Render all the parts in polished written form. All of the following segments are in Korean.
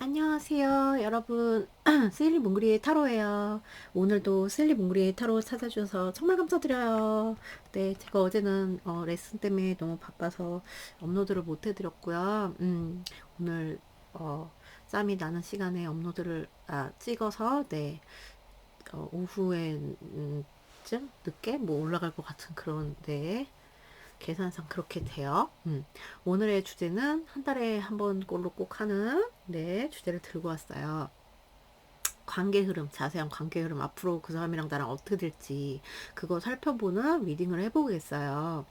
안녕하세요, 여러분. 셀리 몽그리의 타로예요. 오늘도 셀리 몽그리의 타로 찾아주셔서 정말 감사드려요. 네, 제가 어제는 레슨 때문에 너무 바빠서 업로드를 못 해드렸고요. 오늘 짬이 나는 시간에 업로드를 찍어서 네, 오후에 쯤 늦게 뭐 올라갈 것 같은 그런 네. 계산상 그렇게 돼요. 오늘의 주제는 한 달에 한 번꼴로 꼭 하는 네 주제를 들고 왔어요. 관계 흐름, 자세한 관계 흐름, 앞으로 그 사람이랑 나랑 어떻게 될지 그거 살펴보는 리딩을 해보겠어요.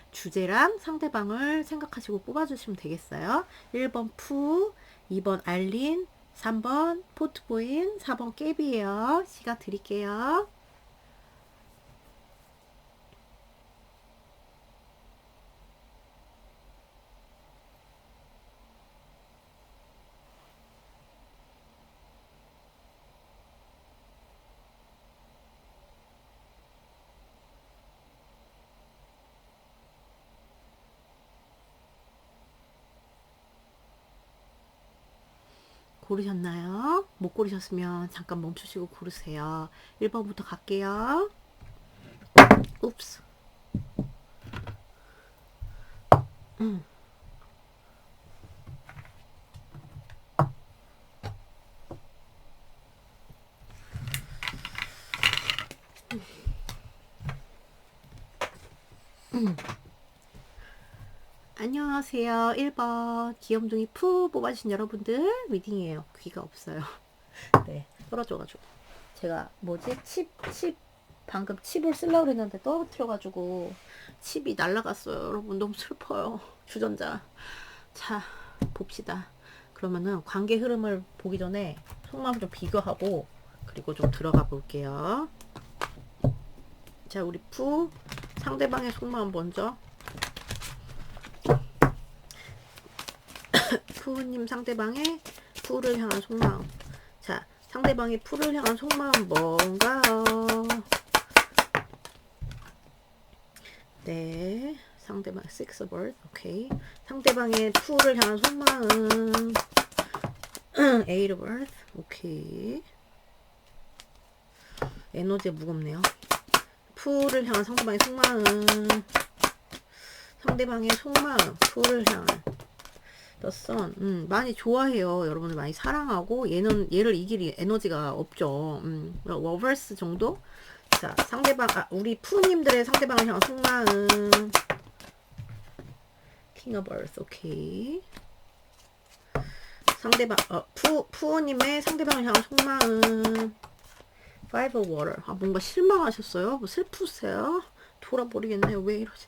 주제랑 상대방을 생각하시고 뽑아주시면 되겠어요. 1번 푸, 2번 알린, 3번 포트보인, 4번 깨비예요. 시간 드릴게요. 고르셨나요? 못 고르셨으면 잠깐 멈추시고 고르세요. 1번부터 갈게요. 읍스. 안녕하세요. 1번 귀염둥이 푸 뽑아주신 여러분들 리딩이에요. 귀가 없어요. 네, 떨어져가지고 제가 뭐지? 칩 방금 칩을 쓰려고 했는데 떨어뜨려가지고 칩이 날라갔어요. 여러분 너무 슬퍼요. 주전자. 자, 봅시다. 그러면은 관계 흐름을 보기 전에 속마음 좀 비교하고 그리고 좀 들어가 볼게요. 자, 우리 푸 상대방의 속마음 먼저. 푸님 상대방의 푸를 향한 속마음. 자, 상대방이 푸를 향한 속마음 뭔가요? 네, 상대방 six of earth. 오케이. 상대방의 푸를 향한 속마음 eight of earth. 오케이. 에너지가 무겁네요. 푸를 향한 상대방의 속마음. 상대방의 속마음 푸를 향한 The Sun. 많이 좋아해요. 여러분들 많이 사랑하고 얘를 이길 에너지가 없죠. 워버스 정도? 자, 상대방 우리 푸님들의 상대방을 향한 속마음 King of Earth. 오케이. 상대방 푸님의 상대방을 향한 속마음 Five of Water. 뭔가 실망하셨어요? 뭐 슬프세요? 돌아버리겠네요. 왜 이러지?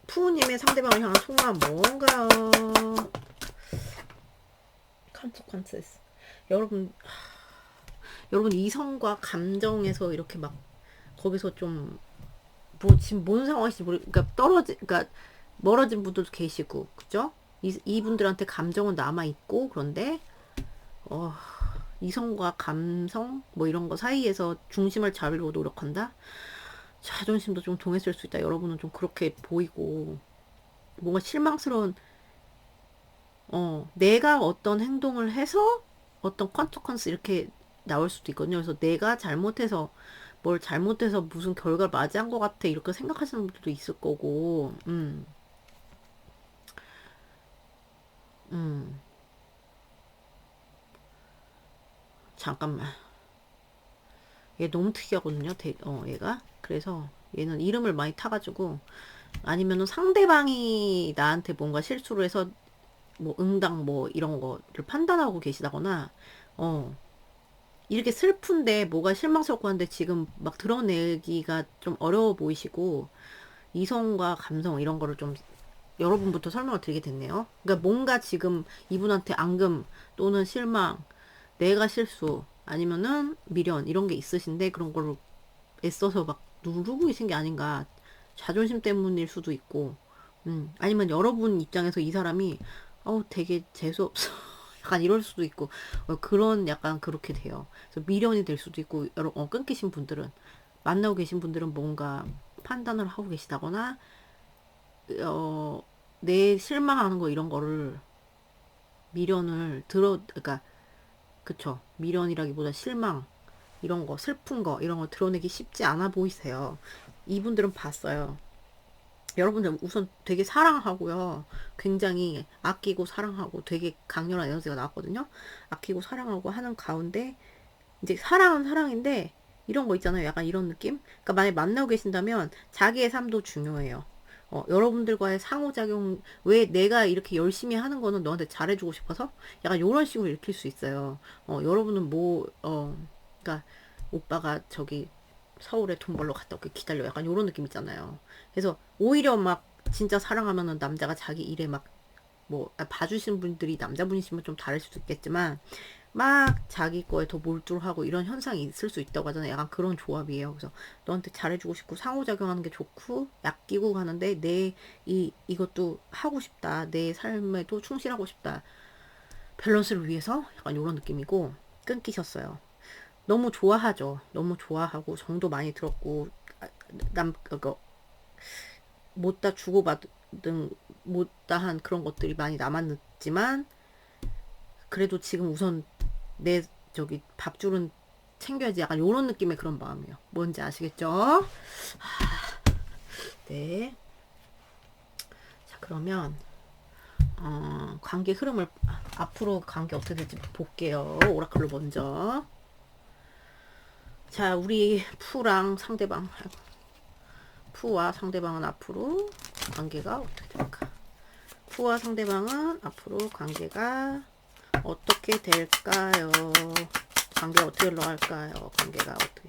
푸님의 상대방을 향한 속마음 뭔가요? Consequences. 여러분 이성과 감정에서 이렇게 막 거기서 좀 뭐 지금 뭔 상황인지 그러니까 그러니까 멀어진 분들도 계시고 그죠? 이분들한테 감정은 남아 있고 그런데 이성과 감성 뭐 이런 거 사이에서 중심을 잡으려고 노력한다. 자존심도 좀 동했을 수 있다. 여러분은 좀 그렇게 보이고 뭔가 실망스러운 내가 어떤 행동을 해서 어떤 컨트컨스 이렇게 나올 수도 있거든요. 그래서 내가 잘못해서 뭘 잘못해서 무슨 결과를 맞이한 것 같아 이렇게 생각하시는 분들도 있을 거고, 음, 잠깐만. 얘 너무 특이하거든요. 얘가. 그래서 얘는 이름을 많이 타가지고 아니면은 상대방이 나한테 뭔가 실수를 해서 뭐 응당 뭐 이런 거를 판단하고 계시다거나, 어, 이렇게 슬픈데 뭐가 실망스럽고 한데 지금 막 드러내기가 좀 어려워 보이시고 이성과 감성 이런 거를 좀 여러분부터 설명을 드리게 됐네요. 그러니까 뭔가 지금 이분한테 앙금 또는 실망, 내가 실수 아니면은 미련 이런 게 있으신데 그런 거를 애써서 막 누르고 계신 게 아닌가. 자존심 때문일 수도 있고, 아니면 여러분 입장에서 이 사람이 되게 재수 없어. 약간 이럴 수도 있고 그런 약간 그렇게 돼요. 그래서 미련이 될 수도 있고 끊기신 분들은 만나고 계신 분들은 뭔가 판단을 하고 계시다거나 어, 내 실망하는 거 이런 거를 미련을 그러니까 그쵸. 미련이라기보다 실망 이런 거, 슬픈 거 이런 거 드러내기 쉽지 않아 보이세요. 이분들은 봤어요. 여러분들 우선 되게 사랑하고요. 굉장히 아끼고 사랑하고 되게 강렬한 에너지가 나왔거든요. 아끼고 사랑하고 하는 가운데 이제 사랑은 사랑인데 이런 거 있잖아요. 약간 이런 느낌? 그러니까 만약에 만나고 계신다면 자기의 삶도 중요해요. 여러분들과의 상호작용, 왜 내가 이렇게 열심히 하는 거는 너한테 잘해주고 싶어서? 약간 이런 식으로 읽힐 수 있어요. 여러분은 그러니까 오빠가 저기 서울에 돈 벌러 갔다 올게 기다려. 약간 이런 느낌 있잖아요. 그래서 오히려 막 진짜 사랑하면은 남자가 자기 일에 막 봐주신 분들이 남자분이시면 좀 다를 수도 있겠지만 막 자기 거에 더 몰두하고 이런 현상이 있을 수 있다고 하잖아요. 약간 그런 조합이에요. 그래서 너한테 잘해주고 싶고 상호작용하는 게 좋고 아끼고 가는데 이것도 하고 싶다. 내 삶에도 충실하고 싶다. 밸런스를 위해서 약간 이런 느낌이고 끊기셨어요. 너무 좋아하죠. 너무 좋아하고 정도 많이 들었고 못다 주고받은 못다한 그런 것들이 많이 남았지만 그래도 지금 우선 내 저기 밥줄은 챙겨야지 약간 요런 느낌의 그런 마음이에요. 뭔지 아시겠죠? 네. 자 그러면 관계 흐름을 앞으로 관계 어떻게 될지 볼게요. 오라클로 먼저. 자 우리 푸랑 상대방 푸와 상대방은 앞으로 관계가 어떻게 될까? 푸와 상대방은 앞으로 관계가 어떻게 될까요? 관계가 어떻게 흘러갈까요? 관계가 어떻게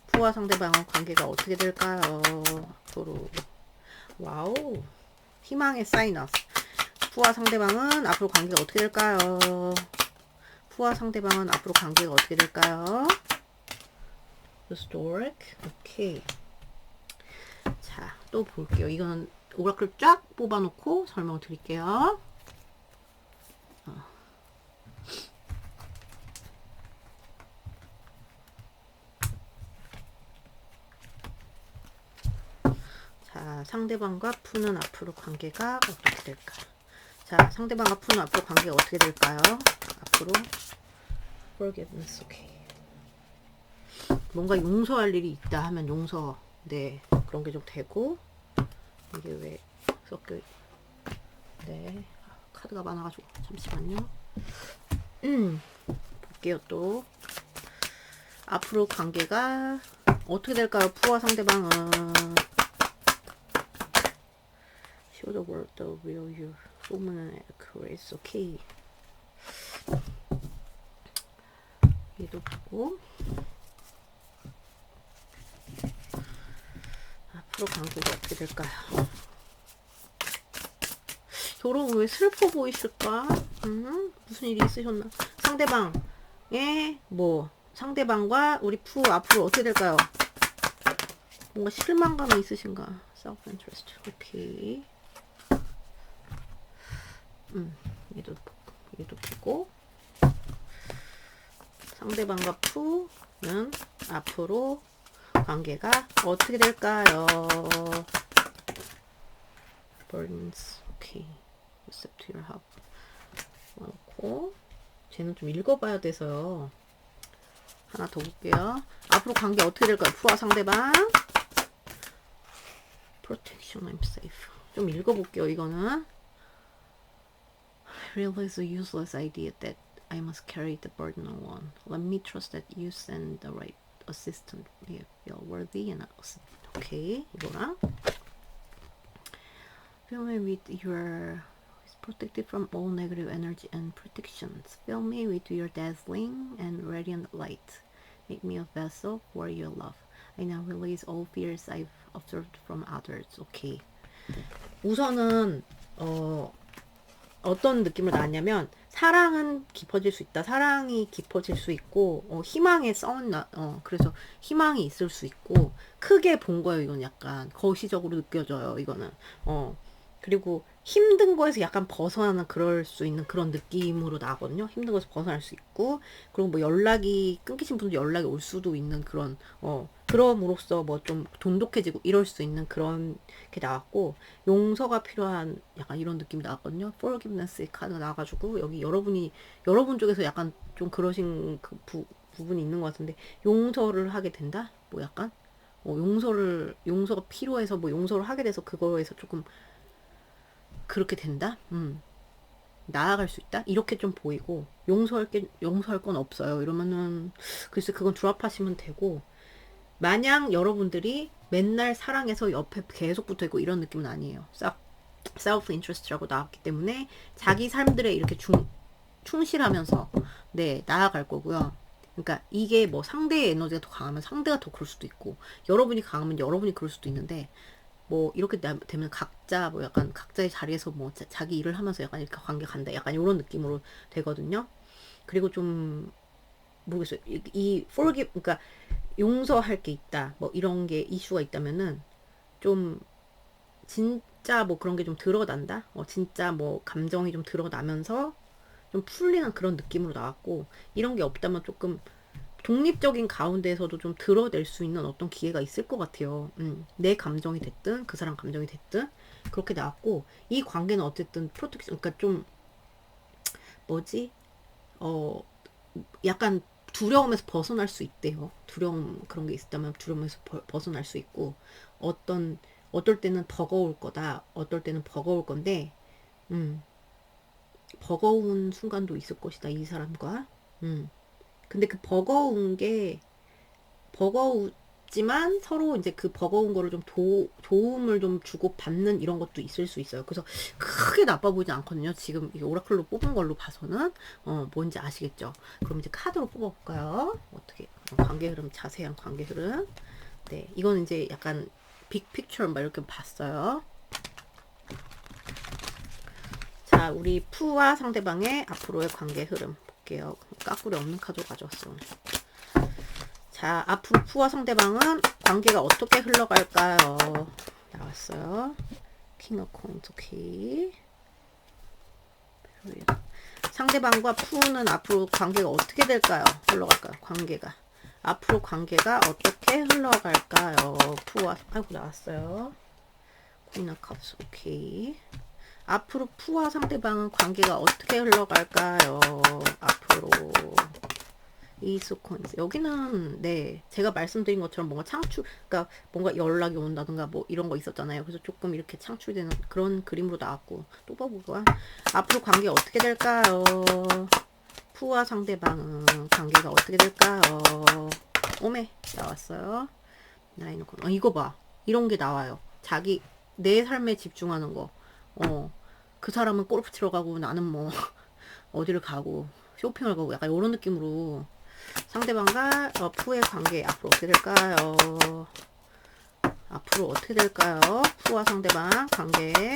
푸와 상대방은 관계가 어떻게 될까요? 앞으로 와우 희망의 사인 나왔어. 푸와 상대방은 앞으로 관계가 어떻게 될까요? 푸와 상대방은 앞으로 관계가 어떻게 될까요? Historic 오케이. 자, 또 볼게요. 이거는 오라클 쫙 뽑아놓고 설명을 드릴게요. 자, 상대방과 푸는 앞으로 관계가 어떻게 될까? 자, 상대방과 푸는 앞으로 관계가 어떻게 될까요? 앞으로 forgiveness, 오케이. 뭔가 용서할 일이 있다 하면 용서, 네, 그런 게 좀 되고 이게 왜 섞여? 네, 카드가 많아가지고 잠시만요. 볼게요 또. 앞으로 관계가 어떻게 될까요? 푸와 상대방은 Show the world the real you. 소문은 accurate. 오케이. 얘도 보고 앞으로 관계가 어떻게 될까요? 여러분 왜 슬퍼 보이실까? 무슨 일이 있으셨나? 상대방 상대방과 우리 푸 앞으로 어떻게 될까요? 뭔가 실망감이 있으신가? self interest. 오케이. 얘도 보고 상대방과 푸는 앞으로 관계가 어떻게 될까요? burdens. 오케이. accept your help. 넣고 쟤는 좀 읽어봐야 돼서요. 하나 더 볼게요. 앞으로 관계 어떻게 될까요? 푸와 상대방. protection, I'm safe. 좀 읽어볼게요. 이거는 I realize a useless idea that I must carry the burden alone. Let me trust that you send the right assistant. I feel worthy and okay. 이거랑 fill me with your protected from all negative energy and protections. Fill me with your dazzling and radiant light. Make me a vessel for your love. I now release all fears I've observed from others. 오케이. 우선은 어떤 느낌을 나왔냐면 사랑은 깊어질 수 있다. 사랑이 깊어질 수 있고 희망의 그래서 희망이 있을 수 있고 크게 본 거예요. 이건 약간 거시적으로 느껴져요. 이거는 그리고 힘든 거에서 약간 벗어나는 그럴 수 있는 그런 느낌으로 나거든요. 힘든 거에서 벗어날 수 있고 그리고 뭐 연락이 끊기신 분들 연락이 올 수도 있는 그런 그럼으로써 뭐 좀 돈독해지고 이럴 수 있는 그런 게 나왔고, 용서가 필요한 약간 이런 느낌이 나왔거든요. forgiveness의 카드가 나와가지고 여기 여러분 쪽에서 약간 좀 그러신 그 부분이 있는 것 같은데, 용서를 하게 된다? 뭐 약간 용서가 필요해서 뭐 용서를 하게 돼서 그거에서 조금 그렇게 된다? 나아갈 수 있다? 이렇게 좀 보이고, 용서할 건 없어요. 이러면은, 글쎄, 그건 드랍하시면 되고, 마냥 여러분들이 맨날 사랑해서 옆에 계속 붙어 있고 이런 느낌은 아니에요. self interest라고 나왔기 때문에 자기 삶들에 이렇게 충실하면서 네, 나아갈 거고요. 그러니까 이게 뭐 상대의 에너지가 더 강하면 상대가 더 그럴 수도 있고, 여러분이 강하면 여러분이 그럴 수도 있는데, 뭐 이렇게 되면 각자 뭐 약간 각자의 자리에서 뭐 자기 일을 하면서 약간 이렇게 관계 간다, 약간 이런 느낌으로 되거든요. 그리고 좀 모르겠어요. 이 forgive, 그러니까 용서할 게 있다, 뭐 이런 게 이슈가 있다면은 좀 진짜 뭐 그런 게 좀 드러난다. 진짜 뭐 감정이 좀 드러나면서 좀 풀리는 그런 느낌으로 나왔고, 이런 게 없다면 조금 독립적인 가운데에서도 좀 드러낼 수 있는 어떤 기회가 있을 것 같아요. 내 감정이 됐든 그 사람 감정이 됐든 그렇게 나왔고, 이 관계는 어쨌든 프로텍션, 그러니까 좀 뭐지, 어 약간 두려움에서 벗어날 수 있대요. 두려움 그런 게 있다면 두려움에서 벗어날 수 있고, 어떤 어떨 때는 버거울 거다, 어떨 때는 버거울 건데, 음 버거운 순간도 있을 것이다, 이 사람과. 근데 그 버거운 게 버거우지만 서로 이제 그 버거운 거를 좀 도움을 좀 주고 받는 이런 것도 있을 수 있어요. 그래서 크게 나빠 보이지 않거든요. 지금 이게 오라클로 뽑은 걸로 봐서는 뭔지 아시겠죠? 그럼 이제 카드로 뽑아볼까요? 어떻게 관계 흐름, 자세한 관계 흐름. 네, 이건 이제 약간 빅픽처 막 이렇게 봤어요. 자, 우리 푸와 상대방의 앞으로의 관계 흐름 볼게요. 까꾸리 없는 카드 가져왔어. 자, 앞으로 푸와 상대방은 관계가 어떻게 흘러갈까요? 나왔어요. 킹 오브 콘스. 오케이. 상대방과 푸는 앞으로 관계가 어떻게 될까요? 흘러갈까요? 관계가. 앞으로 관계가 어떻게 흘러갈까요? 푸와, 아이고, 나왔어요. 퀸 오브 컵스. 오케이. 앞으로 푸와 상대방은 관계가 어떻게 흘러갈까요? 앞으로. 이스코인스. 여기는 네, 제가 말씀드린 것처럼 뭔가 그러니까 뭔가 연락이 온다든가 뭐 이런 거 있었잖아요. 그래서 조금 이렇게 창출되는 그런 그림으로 나왔고, 또 봐보고요. 앞으로 관계 어떻게 될까요? 푸와 상대방은 관계가 어떻게 될까요? 오메 나왔어요. 나이노콘. 이거 봐. 이런 게 나와요. 자기 내 삶에 집중하는 거. 그 사람은 골프 치러 가고 나는 뭐 어디를 가고 쇼핑을 가고 약간 이런 느낌으로 상대방과 푸의 관계 앞으로 어떻게 될까요? 앞으로 어떻게 될까요? 푸와 상대방 관계.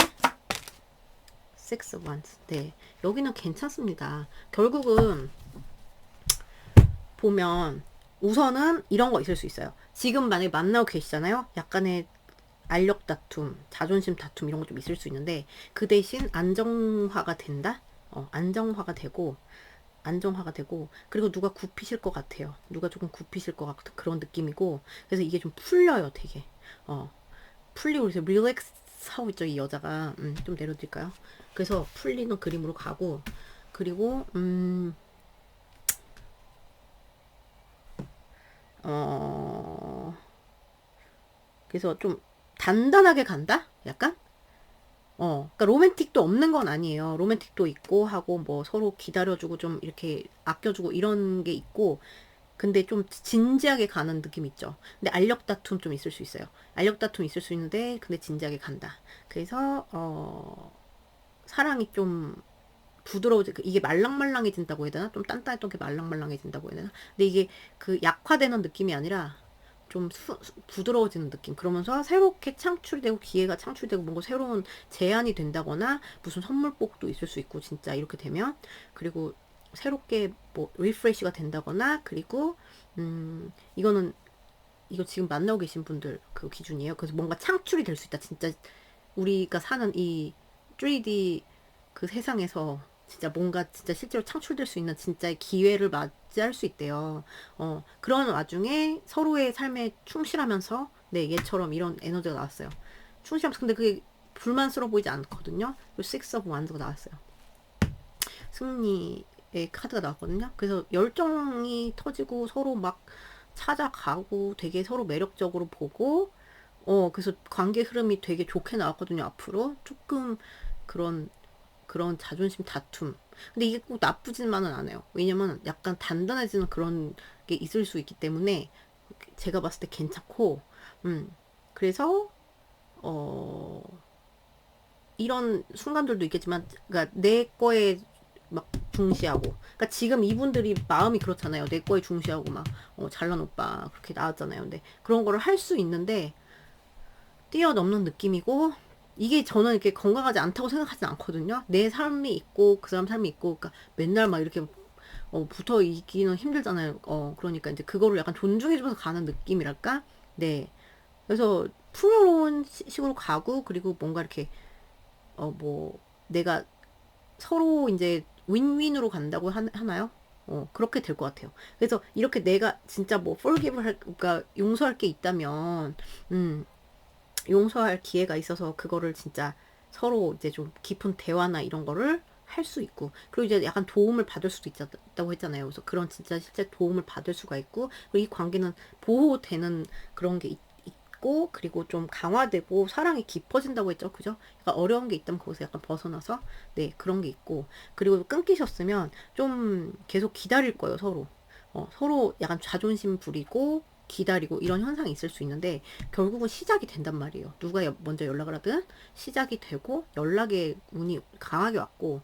Six of Wands. 네, 여기는 괜찮습니다. 결국은 보면 우선은 이런 거 있을 수 있어요. 지금 만약에 만나고 계시잖아요. 약간의 알력 다툼, 자존심 다툼 이런 거 좀 있을 수 있는데, 그 대신 안정화가 된다? 안정화가 되고, 그리고 누가 굽히실 것 같아요. 누가 조금 굽히실 것 같은 그런 느낌이고, 그래서 이게 좀 풀려요, 되게. 풀리고 이제 릴렉스 하고 있죠, 이 여자가. 좀 내려드릴까요? 그래서 풀리는 그림으로 가고, 그리고 그래서 좀 단단하게 간다? 약간? 그러니까 로맨틱도 없는 건 아니에요. 로맨틱도 있고 하고 뭐 서로 기다려주고 좀 이렇게 아껴주고 이런 게 있고, 근데 좀 진지하게 가는 느낌 있죠. 근데 알력 다툼 좀 있을 수 있어요. 알력 다툼 있을 수 있는데 근데 진지하게 간다. 그래서 사랑이 좀 부드러워지, 이게 말랑말랑해진다고 해야 되나? 좀 단단했던 게 말랑말랑해진다고 해야 되나? 근데 이게 그 약화되는 느낌이 아니라 좀 부드러워지는 느낌. 그러면서 새롭게 창출되고 기회가 창출되고 뭔가 새로운 제안이 된다거나 무슨 선물복도 있을 수 있고, 진짜 이렇게 되면. 그리고 새롭게 뭐 리프레시가 된다거나, 그리고 이거는 이거 지금 만나고 계신 분들 그 기준이에요. 그래서 뭔가 창출이 될 수 있다. 진짜 우리가 사는 이 3D 그 세상에서 진짜 뭔가 진짜 실제로 창출될 수 있는 진짜의 기회를 맞이할 수 있대요. 그런 와중에 서로의 삶에 충실하면서 네, 얘처럼 이런 에너지가 나왔어요. 충실하면서 근데 그게 불만스러워 보이지 않거든요. 요 Six of Wands가 나왔어요. 승리의 카드가 나왔거든요. 그래서 열정이 터지고 서로 막 찾아가고 되게 서로 매력적으로 보고 그래서 관계 흐름이 되게 좋게 나왔거든요. 앞으로 조금 그런 자존심 다툼. 근데 이게 꼭 나쁘지만은 않아요. 왜냐면 약간 단단해지는 그런 게 있을 수 있기 때문에 제가 봤을 때 괜찮고, 그래서 어 이런 순간들도 있겠지만, 그러니까 내 거에 막 중시하고, 그러니까 지금 이분들이 마음이 그렇잖아요. 내 거에 중시하고 막 잘난 오빠 그렇게 나왔잖아요. 근데 그런 거를 할 수 있는데 뛰어넘는 느낌이고 이게 저는 이렇게 건강하지 않다고 생각하진 않거든요. 내 삶이 있고 그 사람 삶이 있고 그러니까 맨날 막 이렇게 붙어 있기는 힘들잖아요. 그러니까 이제 그거를 약간 존중해주면서 가는 느낌이랄까? 네. 그래서 풍요로운 식으로 가고 그리고 뭔가 이렇게 뭐 내가 서로 이제 윈윈으로 간다고 하나요? 그렇게 될 것 같아요. 그래서 이렇게 내가 진짜 뭐 forgive 그러니까 용서할 게 있다면, 용서할 기회가 있어서 그거를 진짜 서로 이제 좀 깊은 대화나 이런 거를 할 수 있고 그리고 이제 약간 도움을 받을 수도 있다고 했잖아요. 그래서 그런 진짜 실제 도움을 받을 수가 있고 그리고 이 관계는 보호되는 그런 게 있고 그리고 좀 강화되고 사랑이 깊어진다고 했죠. 그죠? 그러니까 어려운 게 있다면 거기서 약간 벗어나서 네 그런 게 있고 그리고 끊기셨으면 좀 계속 기다릴 거예요. 서로 서로 약간 자존심 부리고 기다리고 이런 현상이 있을 수 있는데 결국은 시작이 된단 말이에요. 누가 먼저 연락을 하든 시작이 되고 연락의 운이 강하게 왔고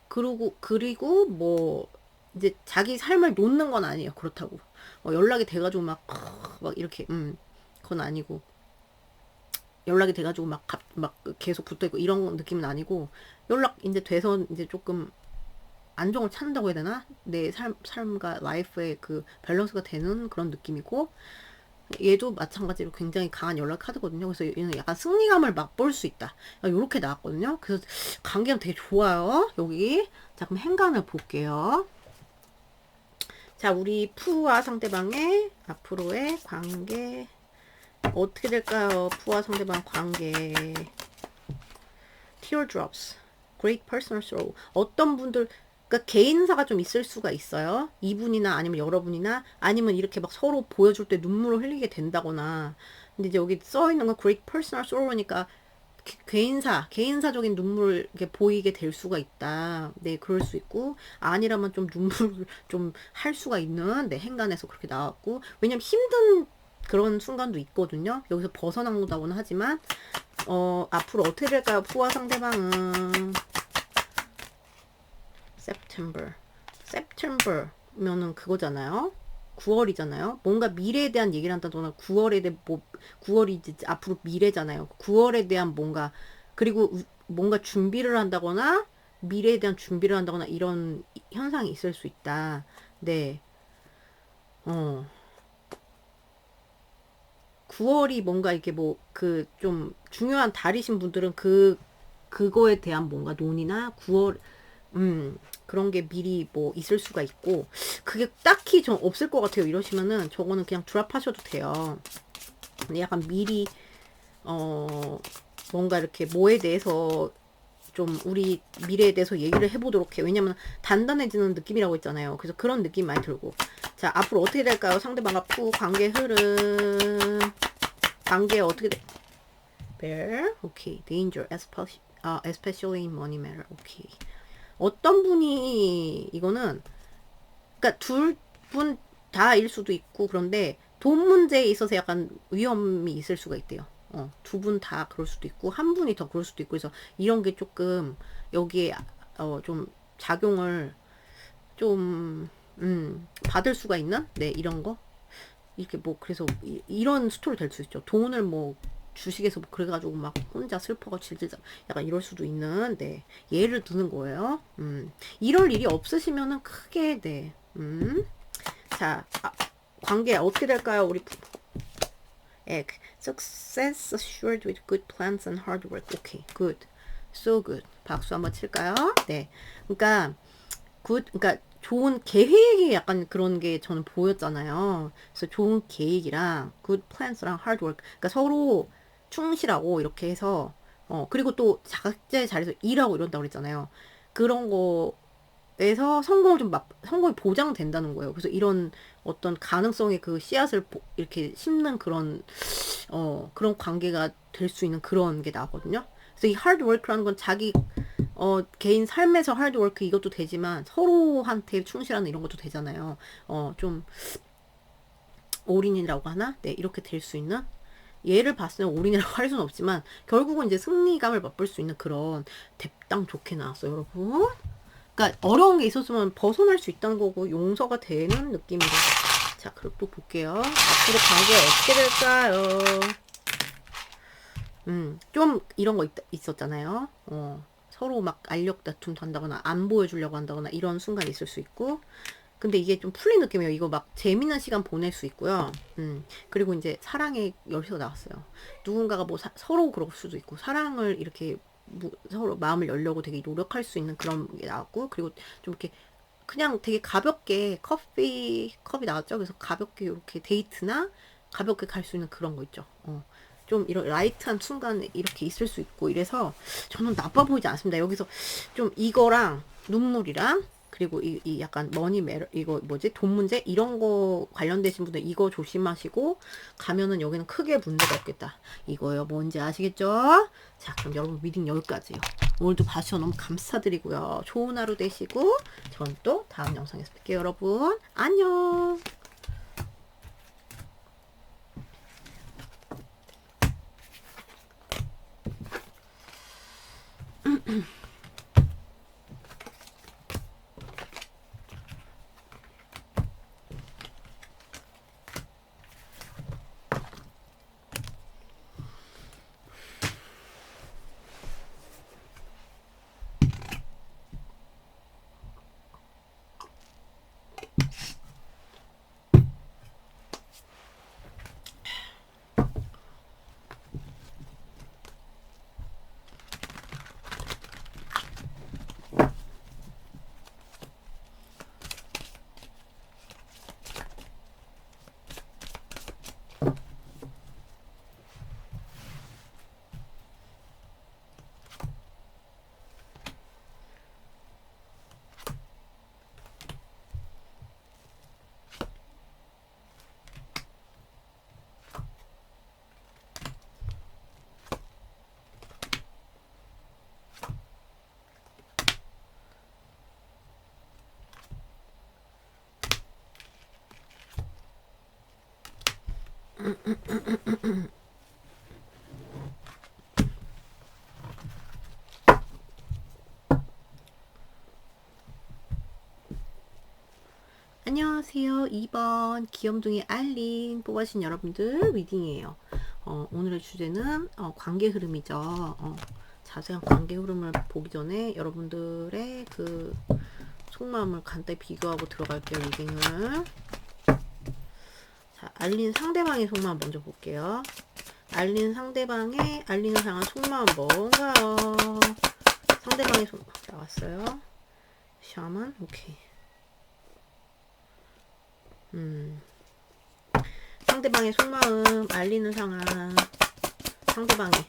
그리고 뭐 이제 자기 삶을 놓는 건 아니에요. 그렇다고 연락이 돼가지고 막 이렇게 그건 아니고 연락이 돼가지고 막 계속 붙어있고 이런 느낌은 아니고 연락 이제 돼서 이제 조금 안정을 찾는다고 해야 되나? 내 삶과 라이프의 그 밸런스가 되는 그런 느낌이고 얘도 마찬가지로 굉장히 강한 연락 카드거든요. 그래서 얘는 약간 승리감을 맛볼 수 있다. 이렇게 나왔거든요. 그래서 관계가 되게 좋아요. 여기. 자, 그럼 행간을 볼게요. 자, 우리 푸와 상대방의 앞으로의 관계 어떻게 될까요? 푸와 상대방 관계. Teardrops. Great personal sorrow. 어떤 분들 그러니까 개인사가 좀 있을 수가 있어요. 이분이나 아니면 여러분이나 아니면 이렇게 막 서로 보여줄 때 눈물을 흘리게 된다거나. 근데 이제 여기 써 있는 건 great personal sorrow니까 개인사적인 눈물을 이렇게 보이게 될 수가 있다. 네, 그럴 수 있고 아니라면 좀 눈물을 좀 할 수가 있는 네, 행간에서 그렇게 나왔고 왜냐면 힘든 그런 순간도 있거든요. 여기서 벗어난다고는 하지만 앞으로 어떻게 될까요? 푸와 상대방은 September면은 그거잖아요. 9월이잖아요. 뭔가 미래에 대한 얘기를 한다거나 9월에 대해 9월이 이제 앞으로 미래잖아요. 9월에 대한 뭔가 그리고 뭔가 준비를 한다거나 미래에 대한 준비를 한다거나 이런 현상이 있을 수 있다. 네. 9월이 뭔가 이렇게 뭐 그 좀 중요한 달이신 분들은 그거에 대한 뭔가 논의나 9월 그런 게 미리 뭐 있을 수가 있고 그게 딱히 좀 없을 것 같아요. 이러시면은 저거는 그냥 드랍하셔도 돼요. 근데 약간 미리 뭔가 이렇게 뭐에 대해서 좀 우리 미래에 대해서 얘기를 해보도록 해요. 왜냐면 단단해지는 느낌이라고 했잖아요. 그래서 그런 느낌 많이 들고 자 앞으로 어떻게 될까요? 상대방과 푸 관계 흐름 관계 어떻게 돼? Bear, okay. Danger, especially in money matter, okay. 어떤 분이 이거는 그러니까 둘 분 다일 수도 있고 그런데 돈 문제에 있어서 약간 위험이 있을 수가 있대요. 두 분 다 그럴 수도 있고 한 분이 더 그럴 수도 있고 그래서 이런 게 조금 여기에 좀 작용을 좀 받을 수가 있는 네 이런 거 이렇게 뭐 그래서 이런 스토리 될 수 있죠. 돈을 뭐 주식에서 뭐 그래가지고 막 혼자 슬퍼가 질질 약간 이럴 수도 있는 네 예를 드는 거예요. 이럴 일이 없으시면은 크게 네. 자 관계 어떻게 될까요? 우리 egg success assured with good plans and hard work. Okay, good, so good. 박수 한번 칠까요? 네. 그러니까 그러니까 좋은 계획이 약간 그런 게 저는 보였잖아요. 그래서 좋은 계획이랑 good plans랑 hard work. 그러니까 서로 충실하고 이렇게 해서 그리고 또 각자의 자리에서 일하고 이런다고 그랬잖아요. 그런 거에서 성공이 보장된다는 거예요. 그래서 이런 어떤 가능성의 그 씨앗을 이렇게 심는 그런 관계가 될 수 있는 그런 게 나거든요. 그래서 이 hard work라는 건 자기 개인 삶에서 하드워크 이것도 되지만 서로한테 충실하는 이런 것도 되잖아요. 좀 올인이라고 하나? 네, 이렇게 될 수 있는 얘를 봤을 때 올인이라고 할 수는 없지만 결국은 이제 승리감을 맛볼 수 있는 그런 대땅 좋게 나왔어요, 여러분. 그러니까 어려운 게 있었으면 벗어날 수 있다는 거고 용서가 되는 느낌이라. 자, 그럼 또 볼게요. 앞으로 관계 어떻게 될까요? 좀 이런 거 있었잖아요. 서로 막 알력 다툼 한다거나 안 보여주려고 한다거나 이런 순간이 있을 수 있고 근데 이게 좀 풀린 느낌이에요. 이거 막 재미난 시간 보낼 수 있고요. 그리고 이제 사랑의 열쇠가 나왔어요. 누군가가 뭐 서로 그럴 수도 있고 사랑을 이렇게 서로 마음을 열려고 되게 노력할 수 있는 그런 게 나왔고 그리고 좀 이렇게 그냥 되게 가볍게 컵이 나왔죠. 그래서 가볍게 이렇게 데이트나 가볍게 갈 수 있는 그런 거 있죠. 좀 이런 라이트한 순간에 이렇게 있을 수 있고 이래서 저는 나빠 보이지 않습니다. 여기서 좀 이거랑 눈물이랑 그리고 이 약간 머니 메러 이거 뭐지 돈 문제 이런 거 관련되신 분들 이거 조심하시고 가면은 여기는 크게 문제가 없겠다 이거요. 뭔지 아시겠죠? 자, 그럼 여러분 리딩 여기까지요. 오늘도 봐주셔서 너무 감사드리고요. 좋은 하루 되시고 전 또 다음 영상에서 뵐게요. 여러분 안녕. 안녕하세요. 2번 귀염둥이 알린 뽑아주신 여러분들 리딩이에요. 오늘의 주제는 관계 흐름이죠. 자세한 관계 흐름을 보기 전에 여러분들의 그 속마음을 간단히 비교하고 들어갈게요. 리딩을. 자, 알린 상대방의 속마음 먼저 볼게요. 알린 상대방의 알린을 향한 속마음 뭔가요? 상대방의 속마음 나왔어요. 샤만 오케이. 상대방의 속마음 알리는 상황 상대방의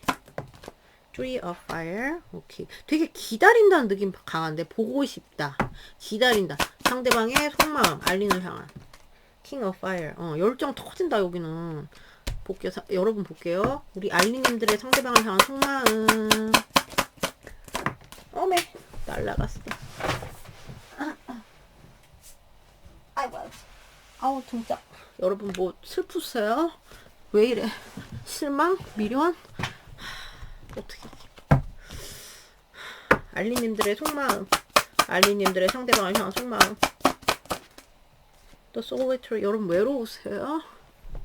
Tree of Fire 오케이 되게 기다린다는 느낌 강한데 보고 싶다 기다린다 상대방의 속마음 알리는 향한 King of Fire 열정 터진다 여기는 볼게요 여러분 볼게요 우리 알리님들의 상대방을 향한 속마음 어메 날라갔어 아이고 아우 등짝 여러분 뭐 슬프세요? 왜 이래? 실망? 미련? 어떻게 알리님들의 속마음 알리님들의 상대방을 향한 속마음 또 솔리터리 여러분 외로우세요?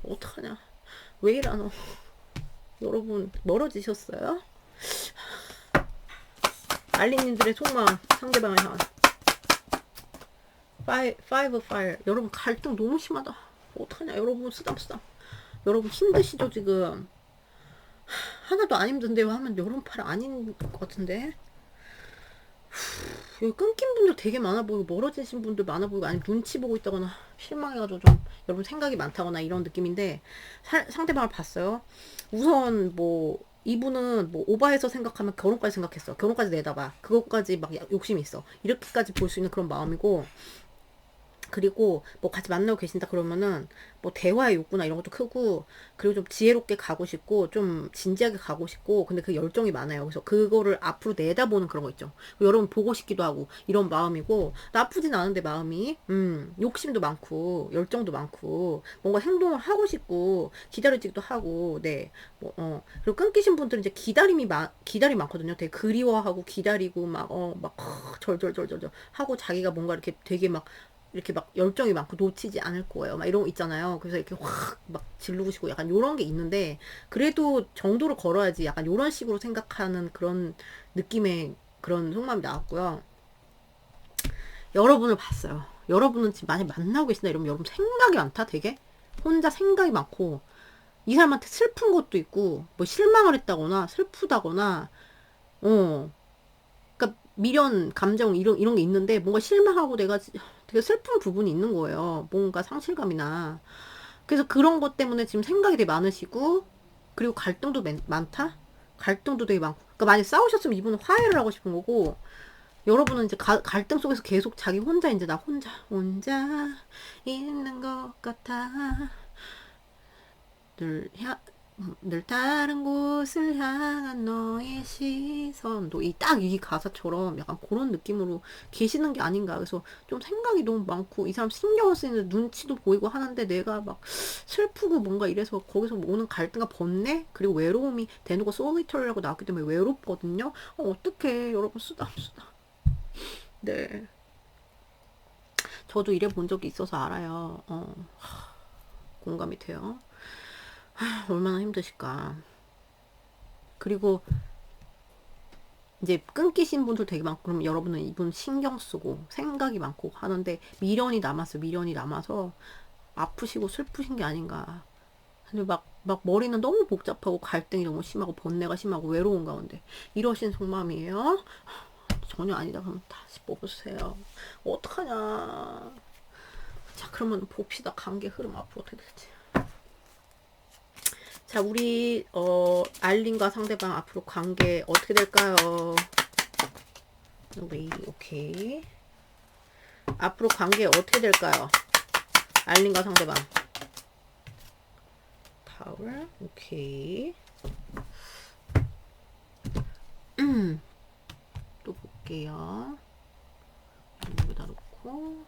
어떡하냐 왜 이러노 여러분 멀어지셨어요? 알리님들의 속마음 상대방을 향한 Five of Fire 여러분 갈등 너무 심하다 어떡하냐 여러분 쓰담쓰담 여러분 힘드시죠 지금 하나도 안 힘든데요 하면 여러분 팔 아닌 것 같은데 여기 끊긴 분들 되게 많아 보이고 멀어지신 분들 많아 보이고 아니면 눈치 보고 있다거나 실망해가지고 좀 여러분 생각이 많다거나 이런 느낌인데 상대방을 봤어요. 우선 뭐 이분은 뭐 오바해서 생각하면 결혼까지 생각했어. 결혼까지 내다봐. 그것까지 막 욕심이 있어. 이렇게까지 볼 수 있는 그런 마음이고 그리고 뭐 같이 만나고 계신다 그러면은 뭐 대화의 욕구나 이런 것도 크고 그리고 좀 지혜롭게 가고 싶고 좀 진지하게 가고 싶고 근데 그 열정이 많아요. 그래서 그거를 앞으로 내다보는 그런 거 있죠. 여러분 보고 싶기도 하고 이런 마음이고 나쁘진 않은데 마음이 욕심도 많고 열정도 많고 뭔가 행동을 하고 싶고 기다려지기도 하고 그리고 끊기신 분들은 이제 기다림 많거든요. 되게 그리워하고 기다리고 막 절절절절절 하고 자기가 뭔가 이렇게 되게 막 이렇게 막 열정이 많고 놓치지 않을 거예요. 막 이런 거 있잖아요. 그래서 이렇게 확 막 질르고 싶고 약간 요런 게 있는데 그래도 정도로 걸어야지 약간 요런 식으로 생각하는 그런 느낌의 그런 속마음이 나왔고요. 여러분을 봤어요. 여러분은 지금 많이 만나고 계신다 이러면 여러분 생각이 많다 되게 혼자 생각이 많고 이 사람한테 슬픈 것도 있고 뭐 실망을 했다거나 슬프다거나 어 그러니까 미련, 감정 이런 게 있는데 뭔가 실망하고 내가 되게 슬픈 부분이 있는 거예요. 뭔가 상실감이나. 그래서 그런 것 때문에 지금 생각이 되게 많으시고 그리고 갈등도 많다? 갈등도 되게 많고. 그러니까 만약 싸우셨으면 이분은 화해를 하고 싶은 거고 여러분은 이제 갈등 속에서 계속 자기 혼자 이제 나 혼자 있는 것 같아. 늘 늘 다른 곳을 향한 너의 시선도 딱 이 가사처럼 약간 그런 느낌으로 계시는 게 아닌가. 그래서 좀 생각이 너무 많고 이 사람 신경을 쓰는데 눈치도 보이고 하는데 내가 막 슬프고 뭔가 이래서 거기서 오는 갈등과 번뇌 그리고 외로움이 대놓고 솔리터리라고 나왔기 때문에 외롭거든요. 어떡해 여러분 쓰다. 네. 저도 이래 본 적이 있어서 알아요. 공감이 돼요. 얼마나 힘드실까. 그리고 이제 끊기신 분들 되게 많고 그럼 여러분은 이분 신경 쓰고 생각이 많고 하는데 미련이 남았어요. 미련이 남아서 아프시고 슬프신 게 아닌가. 근데 막 머리는 너무 복잡하고 갈등이 너무 심하고 번뇌가 심하고 외로운 가운데 이러신 속마음이에요. 전혀 아니다. 그럼 다시 뽑으세요. 어떡하냐. 자 그러면 봅시다. 관계 흐름 앞으로 어떻게 될지. 자 우리 알린과 상대방 앞으로 관계 어떻게 될까요? 우리 오케이. 앞으로 관계 어떻게 될까요? 알린과 상대방. 타월 오케이. 또 볼게요. 여기다 놓고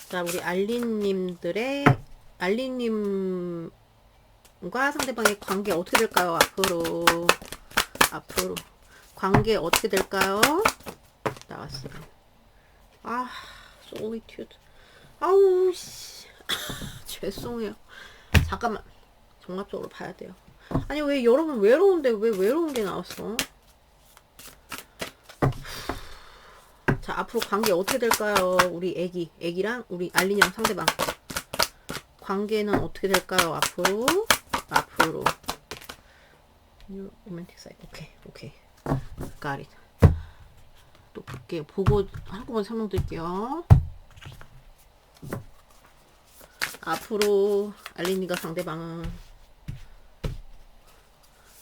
자 우리 알린님과 상대방의 관계 어떻게 될까요? 앞으로 관계 어떻게 될까요? 나왔어요. 아 솔리튜드 아우 씨 죄송해요. 잠깐만 종합적으로 봐야 돼요. 아니 왜 여러분 외로운데 왜 외로운 게 나왔어? 자 앞으로 관계 어떻게 될까요? 우리 애기랑 우리 알린이랑 상대방 관계는 어떻게 될까요? 앞으로 로맨틱 사이드 오케이 got it. 또 볼게요. 보고 한꺼번에 설명드릴게요. 앞으로 알린이가 상대방은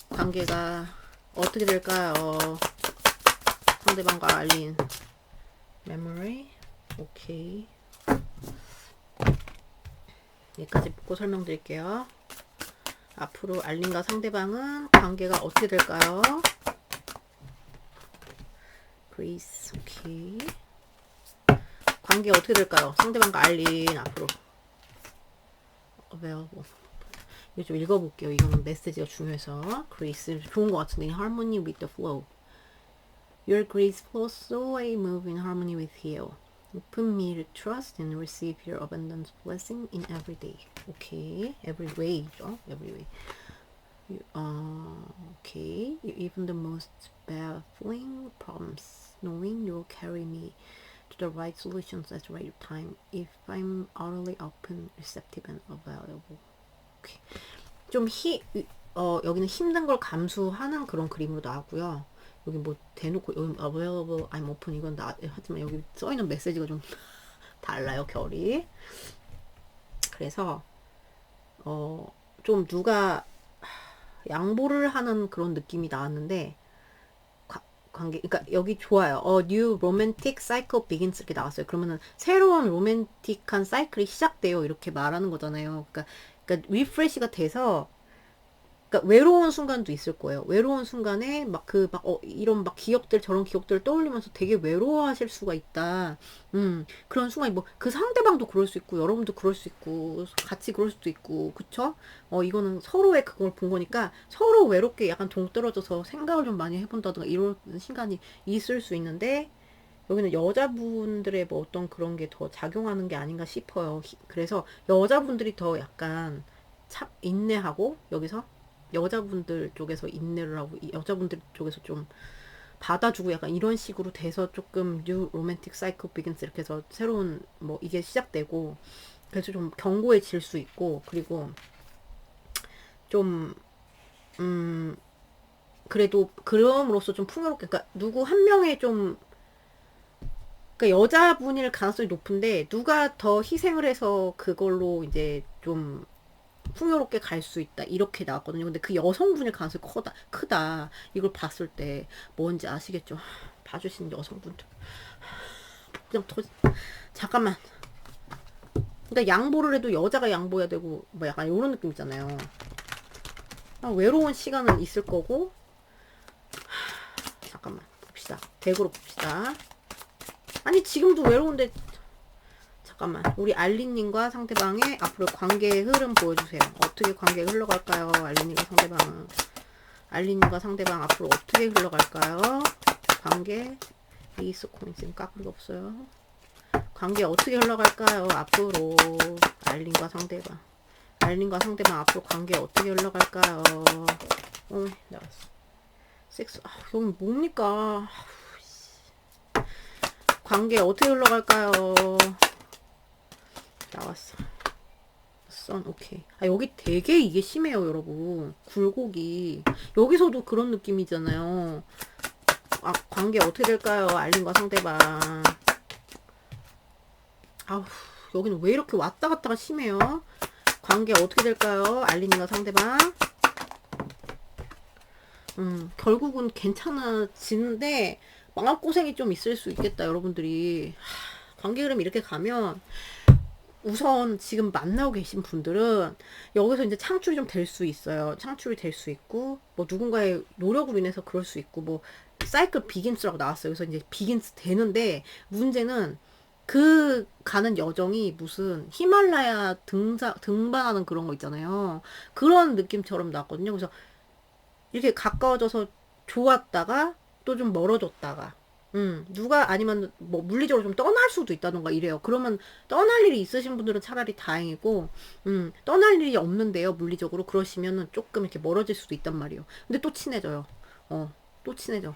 관계가 어떻게 될까요? 상대방과 알린 memory 오케이 여기까지 보고 설명드릴게요. 앞으로 알린과 상대방은 관계가 어떻게 될까요? 그레이스 오케이 관계 어떻게 될까요? 상대방과 알린 앞으로 available 이거 좀 읽어볼게요. 이거는 메시지가 중요해서 그레이스 좋은 것 같은데 harmony with the flow Your grace flows so I move in harmony with you. Open me to trust and receive your abundant blessing in every day. Okay, every way죠. Every way. Okay. Even the most baffling problems, knowing you'll carry me to the right solutions at the right time. If I'm utterly open, receptive, and available. Okay. 좀 여기는 힘든 걸 감수하는 그런 그림으로 나왔고요. 여기 뭐 대놓고 여기 available I'm open 이건 하지만 여기 써있는 메시지가 좀 달라요, 결이. 그래서 좀 누가 양보를 하는 그런 느낌이 나왔는데 관계, 그러니까 여기 좋아요. new romantic cycle begins 이렇게 나왔어요. 그러면은 새로운 로맨틱한 사이클이 시작돼요. 이렇게 말하는 거잖아요. 그러니까 리프레시가 돼서, 그러니까 외로운 순간도 있을 거예요. 외로운 순간에 이런 막 기억들, 저런 기억들을 떠올리면서 되게 외로워하실 수가 있다. 그런 순간이 뭐, 그 상대방도 그럴 수 있고, 여러분도 그럴 수 있고, 같이 그럴 수도 있고, 그쵸? 이거는 서로의 그걸 본 거니까, 서로 외롭게 약간 동떨어져서 생각을 좀 많이 해본다든가, 이런 시간이 있을 수 있는데, 여기는 여자분들의 뭐 어떤 그런 게 더 작용하는 게 아닌가 싶어요. 그래서 여자분들이 더 약간 참 인내하고, 여기서 여자분들 쪽에서 인내를 하고 여자분들 쪽에서 좀 받아주고 약간 이런 식으로 돼서 조금 뉴 로맨틱 사이클 비긴스 이렇게 해서 새로운 뭐 이게 시작되고, 그래서 좀 견고해질 수 있고, 그리고 좀 그래도 그럼으로써 좀 풍요롭게, 그러니까 누구 한 명의 좀, 그러니까 여자분일 가능성이 높은데 누가 더 희생을 해서 그걸로 이제 좀 풍요롭게 갈 수 있다 이렇게 나왔거든요. 근데 그 여성분일 가능성이 크다. 이걸 봤을 때 뭔지 아시겠죠? 봐주시는 여성분들 그냥 잠깐만. 그러니까 양보를 해도 여자가 양보해야 되고 뭐 약간 이런 느낌 있잖아요. 외로운 시간은 있을 거고. 잠깐만 봅시다. 덱으로 봅시다. 아니 지금도 외로운데. 잠깐만, 우리 알리님과 상대방의 앞으로 관계의 흐름 보여주세요. 어떻게 관계가 흘러갈까요? 알리님과 상대방 앞으로 어떻게 흘러갈까요? 관계, 에이스 코인 지금 깎은 거 없어요. 관계 어떻게 흘러갈까요? 앞으로 알린과 상대방 앞으로 관계 어떻게 흘러갈까요? 나왔어. 섹스, 여기 뭡니까? 관계 어떻게 흘러갈까요? 나왔어. 오케이. 여기 되게 이게 심해요, 여러분. 굴곡이. 여기서도 그런 느낌이잖아요. 관계 어떻게 될까요? 알림과 상대방. 여기는 왜 이렇게 왔다 갔다가 심해요? 관계 어떻게 될까요? 알림과 상대방. 결국은 괜찮아지는데, 마음고생이 좀 있을 수 있겠다, 여러분들이. 관계 흐름 이렇게 가면, 우선 지금 만나고 계신 분들은 여기서 이제 창출이 좀 될 수 있어요. 창출이 될 수 있고, 뭐 누군가의 노력으로 인해서 그럴 수 있고, 뭐 사이클 비긴스라고 나왔어요. 그래서 이제 비긴스 되는데, 문제는 그 가는 여정이 무슨 히말라야 등반하는 그런 거 있잖아요. 그런 느낌처럼 나왔거든요. 그래서 이렇게 가까워져서 좋았다가 또 좀 멀어졌다가, 누가 아니면 뭐 물리적으로 좀 떠날 수도 있다던가 이래요. 그러면 떠날 일이 있으신 분들은 차라리 다행이고, 떠날 일이 없는데요, 물리적으로 그러시면은 조금 이렇게 멀어질 수도 있단 말이에요. 근데 또 친해져요. 또 친해져.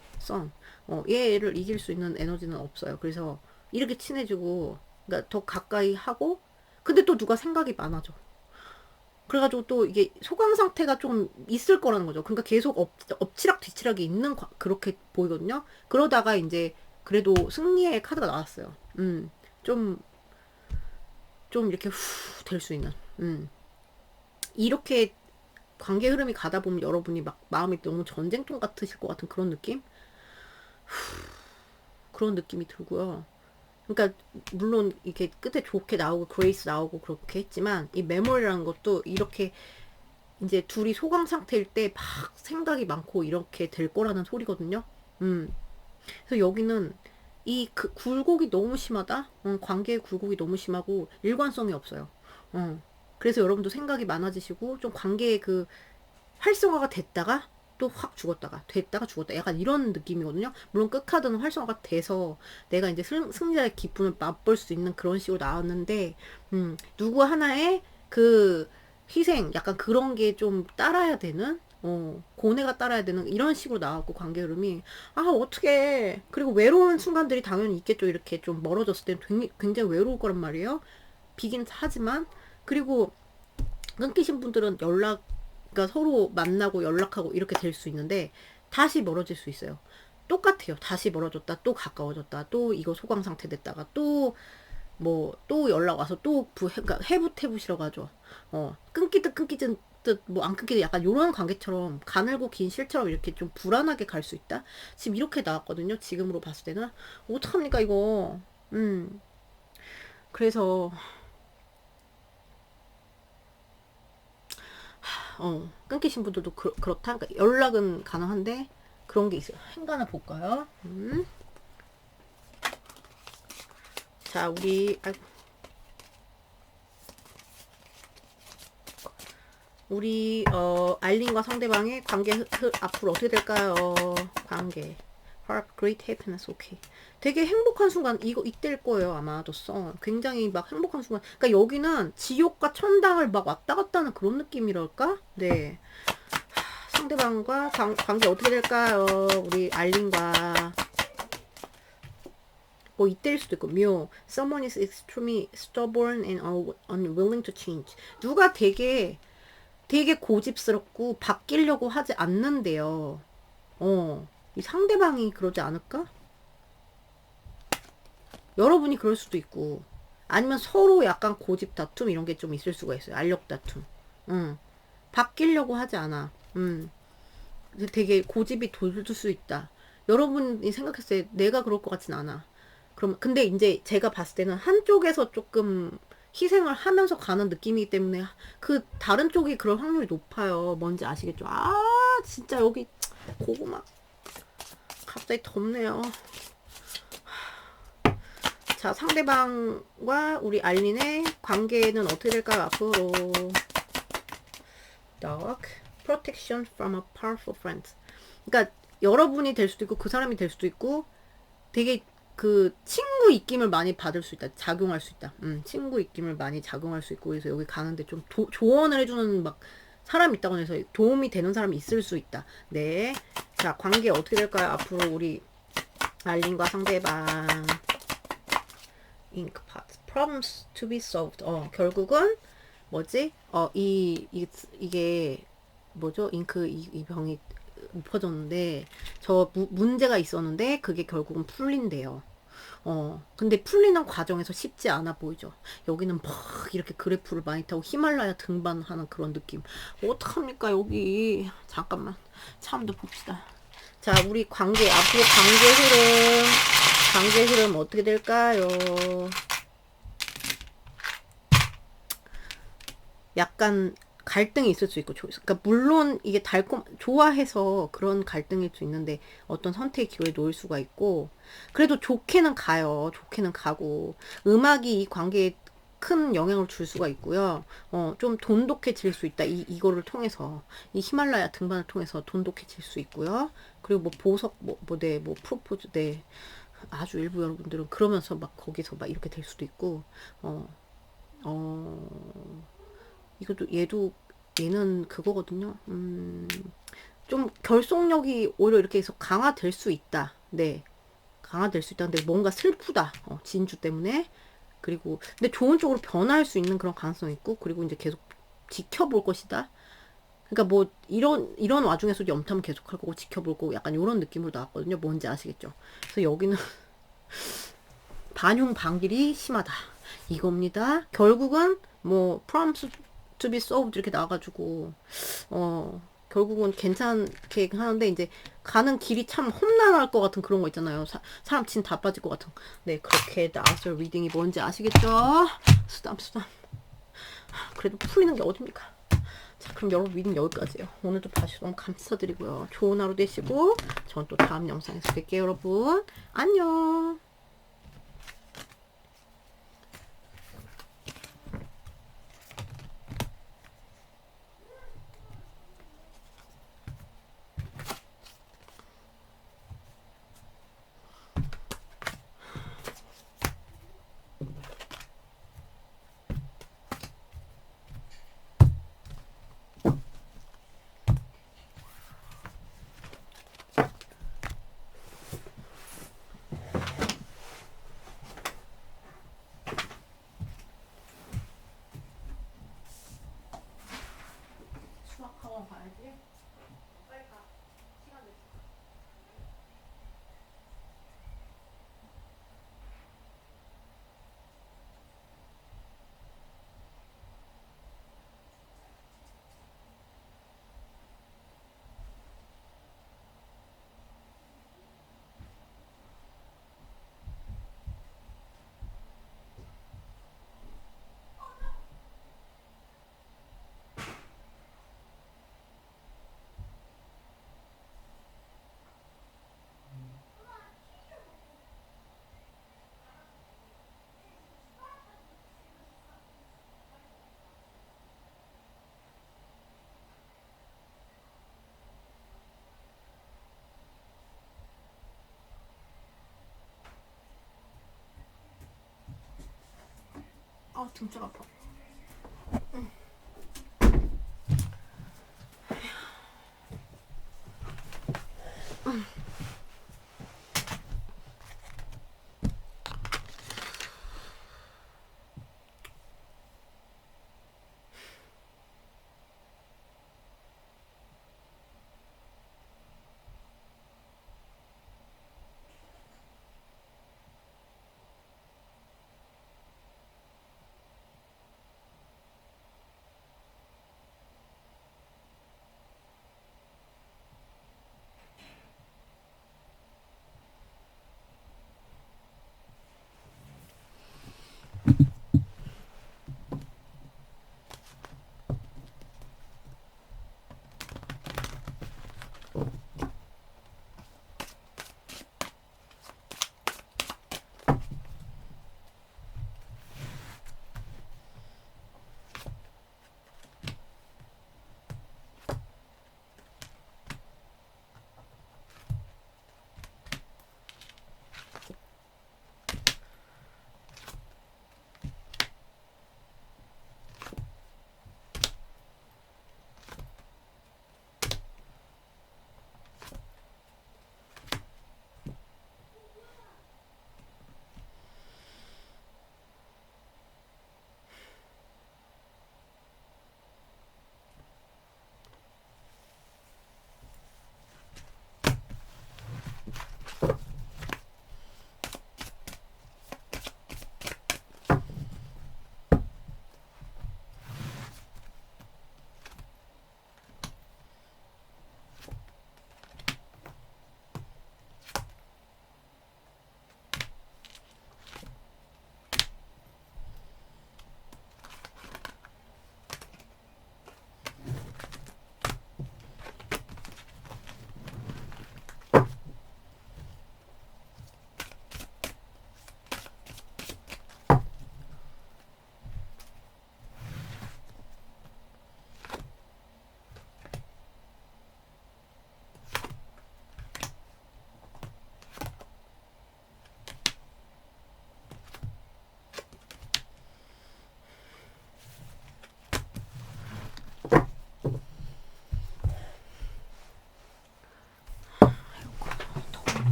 얘를 이길 수 있는 에너지는 없어요. 그래서 이렇게 친해지고, 그러니까 더 가까이 하고, 근데 또 누가 생각이 많아져. 그래가지고 또 이게 소강 상태가 좀 있을 거라는 거죠. 그러니까 계속 엎치락 뒤치락이 있는 그렇게 보이거든요. 그러다가 이제 그래도 승리의 카드가 나왔어요. 좀, 좀 이렇게 후 될 수 있는. 이렇게 관계 흐름이 가다 보면 여러분이 막 마음이 너무 전쟁통 같으실 것 같은 그런 느낌? 그런 느낌이 들고요. 그러니까 물론 이렇게 끝에 좋게 나오고 그레이스 나오고 그렇게 했지만, 이 메모리라는 것도 이렇게 이제 둘이 소강 상태일 때 막 생각이 많고 이렇게 될 거라는 소리거든요. 그래서 여기는 그 굴곡이 너무 심하다. 관계의 굴곡이 너무 심하고 일관성이 없어요. 그래서 여러분도 생각이 많아지시고 좀 관계의 그 활성화가 됐다가 또 확 죽었다가 됐다가 죽었다, 약간 이런 느낌이거든요. 물론 끝카드는 활성화가 돼서 내가 이제 승리자의 기쁨을 맛볼 수 있는 그런 식으로 나왔는데, 누구 하나의 그 희생, 약간 그런 게 좀 따라야 되는, 고뇌가 따라야 되는 이런 식으로 나왔고, 관계 흐름이. 어떻게. 그리고 외로운 순간들이 당연히 있겠죠. 이렇게 좀 멀어졌을 때 굉장히 외로울 거란 말이에요. 비긴 하지만. 그리고 끊기신 분들은 연락 그러니까 서로 만나고 연락하고 이렇게 될 수 있는데 다시 멀어질 수 있어요. 똑같아요. 다시 멀어졌다 또 가까워졌다 또 이거 소강 상태 됐다가 또 뭐 또 연락 와서 또 그러니까 해부태부시라고 하죠. 끊기듯 끊기듯 뭐 안 끊기듯 약간 요런 관계처럼 가늘고 긴 실처럼 이렇게 좀 불안하게 갈 수 있다. 지금 이렇게 나왔거든요. 지금으로 봤을 때는 어떡합니까 이거. 그래서 끊기신 분들도 그렇다. 그러니까 연락은 가능한데 그런 게 있어요. 행간을 볼까요? 자, 우리 알린과 상대방의 관계 앞으로 어떻게 될까요? 관계. Heart, great happiness, okay. 되게 행복한 순간 이때일 거예요 아마 뒀어. 굉장히 막 행복한 순간. 그러니까 여기는 지옥과 천당을 막 왔다 갔다 하는 그런 느낌이랄까? 네. 상대방과 관계 어떻게 될까요? 우리 알린과 뭐 이때일 수도 있고 묘. Someone is extremely stubborn and unwilling to change. 누가 되게 고집스럽고 바뀌려고 하지 않는데요. 이 상대방이 그러지 않을까? 여러분이 그럴 수도 있고 아니면 서로 약간 고집 다툼 이런 게 좀 있을 수가 있어요. 알력 다툼. 바뀌려고 하지 않아. 되게 고집이 돋을 수 있다. 여러분이 생각했을 때 내가 그럴 것 같진 않아. 그럼 근데 이제 제가 봤을 때는 한쪽에서 조금 희생을 하면서 가는 느낌이기 때문에 그 다른 쪽이 그럴 확률이 높아요. 뭔지 아시겠죠? 아 진짜 여기 고구마 갑자기 덥네요. 자, 상대방과 우리 알린의 관계는 어떻게 될까요? 앞으로 Dog Protection from a powerful friend. 그러니까 여러분이 될 수도 있고 그 사람이 될 수도 있고 되게 그 친구 입김을 많이 받을 수 있다. 작용할 수 있다. 친구 입김을 많이 작용할 수 있고 그래서 여기 가는데 좀 조언을 해주는 막 사람이 있다고 해서 도움이 되는 사람이 있을 수 있다. 네. 자, 관계 어떻게 될까요? 앞으로 우리 알린과 상대방 ink pot problems to be solved. 결국은 뭐지? 이게 뭐죠? 잉크 이 병이 엎어졌는데 저 문제가 있었는데 그게 결국은 풀린대요. 근데 풀리는 과정에서 쉽지 않아 보이죠. 여기는 막 이렇게 그래프를 많이 타고 히말라야 등반하는 그런 느낌. 어떡합니까 여기. 잠깐만 참도 봅시다. 자, 우리 앞으로 관계 흐름 어떻게 될까요? 약간 갈등이 있을 수 있고, 그러니까 물론 이게 좋아해서 그런 갈등일 수 있는데 어떤 선택의 기회에 놓일 수가 있고, 그래도 좋게는 가요. 좋게는 가고, 음악이 이 관계에 큰 영향을 줄 수가 있고요. 좀 돈독해질 수 있다. 이거를 통해서, 이 히말라야 등반을 통해서 돈독해질 수 있고요. 그리고 뭐 보석, 프로포즈, 네. 아주 일부 여러분들은 그러면서 막 거기서 막 이렇게 될 수도 있고, 얘는 그거거든요. 좀 결속력이 오히려 이렇게 해서 강화될 수 있다. 네. 강화될 수 있다. 근데 뭔가 슬프다. 진주 때문에. 그리고, 근데 좋은 쪽으로 변화할 수 있는 그런 가능성이 있고, 그리고 이제 계속 지켜볼 것이다. 그러니까 뭐, 이런 와중에서도 염탐을 계속할 거고, 지켜볼 거고, 약간 이런 느낌으로 나왔거든요. 뭔지 아시겠죠? 그래서 여기는 반용 반길이 심하다. 이겁니다. 결국은, 뭐, promise to be solved 이렇게 나와가지고, 결국은 괜찮게 하는데, 이제, 가는 길이 참 험난할 것 같은 그런 거 있잖아요. 사람 진 다 빠질 것 같은. 네, 그렇게 나왔어요. 리딩이 뭔지 아시겠죠? 수담. 그래도 풀리는 게 어딥니까? 자, 그럼 여러분 리딩 여기까지예요. 오늘도 봐주셔서 너무 감사드리고요. 좋은 하루 되시고, 전 또 다음 영상에서 뵐게요, 여러분. 안녕. 아, 등짝 아파.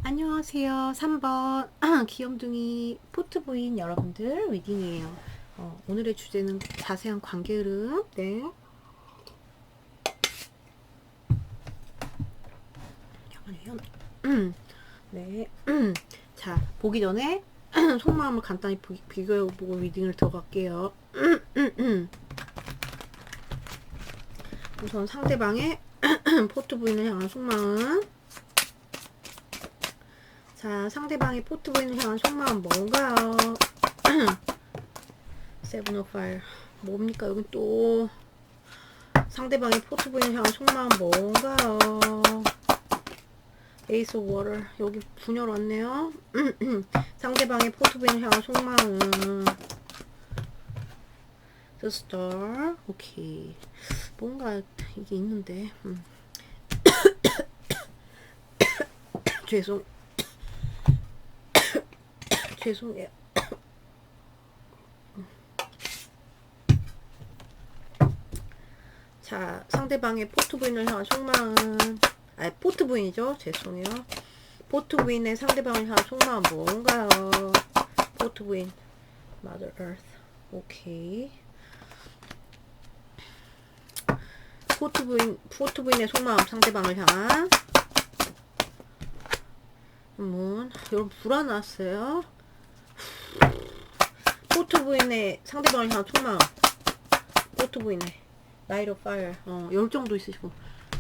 안녕하세요. 3번 귀염둥이 포트부인 여러분들 리딩이에요. 오늘의 주제는 자세한 관계 흐름. 네. 네. 자, 보기 전에 속마음을 간단히 비교해보고 리딩을 들어갈게요. 우선 상대방의 포트부인을 향한 속마음. 자, 상대방의 포트부인을 향한 속마음 뭔가요? 세븐 오브 파이어. 뭡니까? 여기 또 상대방의 포트부인을 향한 속마음 뭔가요? 에이스 오브 워터. 여기 분열 왔네요. 상대방의 포트부인을 향한 속마음. The star. 오케이. 뭔가 이게 있는데. 죄송해요. 자, 상대방의 포트부인을 향한 속마음. 포트부인이죠. 죄송해요. 포트 부인의 상대방을 향한 속마음 뭔가요? 포트 부인, Mother Earth. 오케이. 포트 부인의 속마음 상대방을 향한 문. 여러분 불안하세요? 포트 부인의 상대방을 향한 속마음. 포트 부인의 Light of Fire. 열정도 있으시고.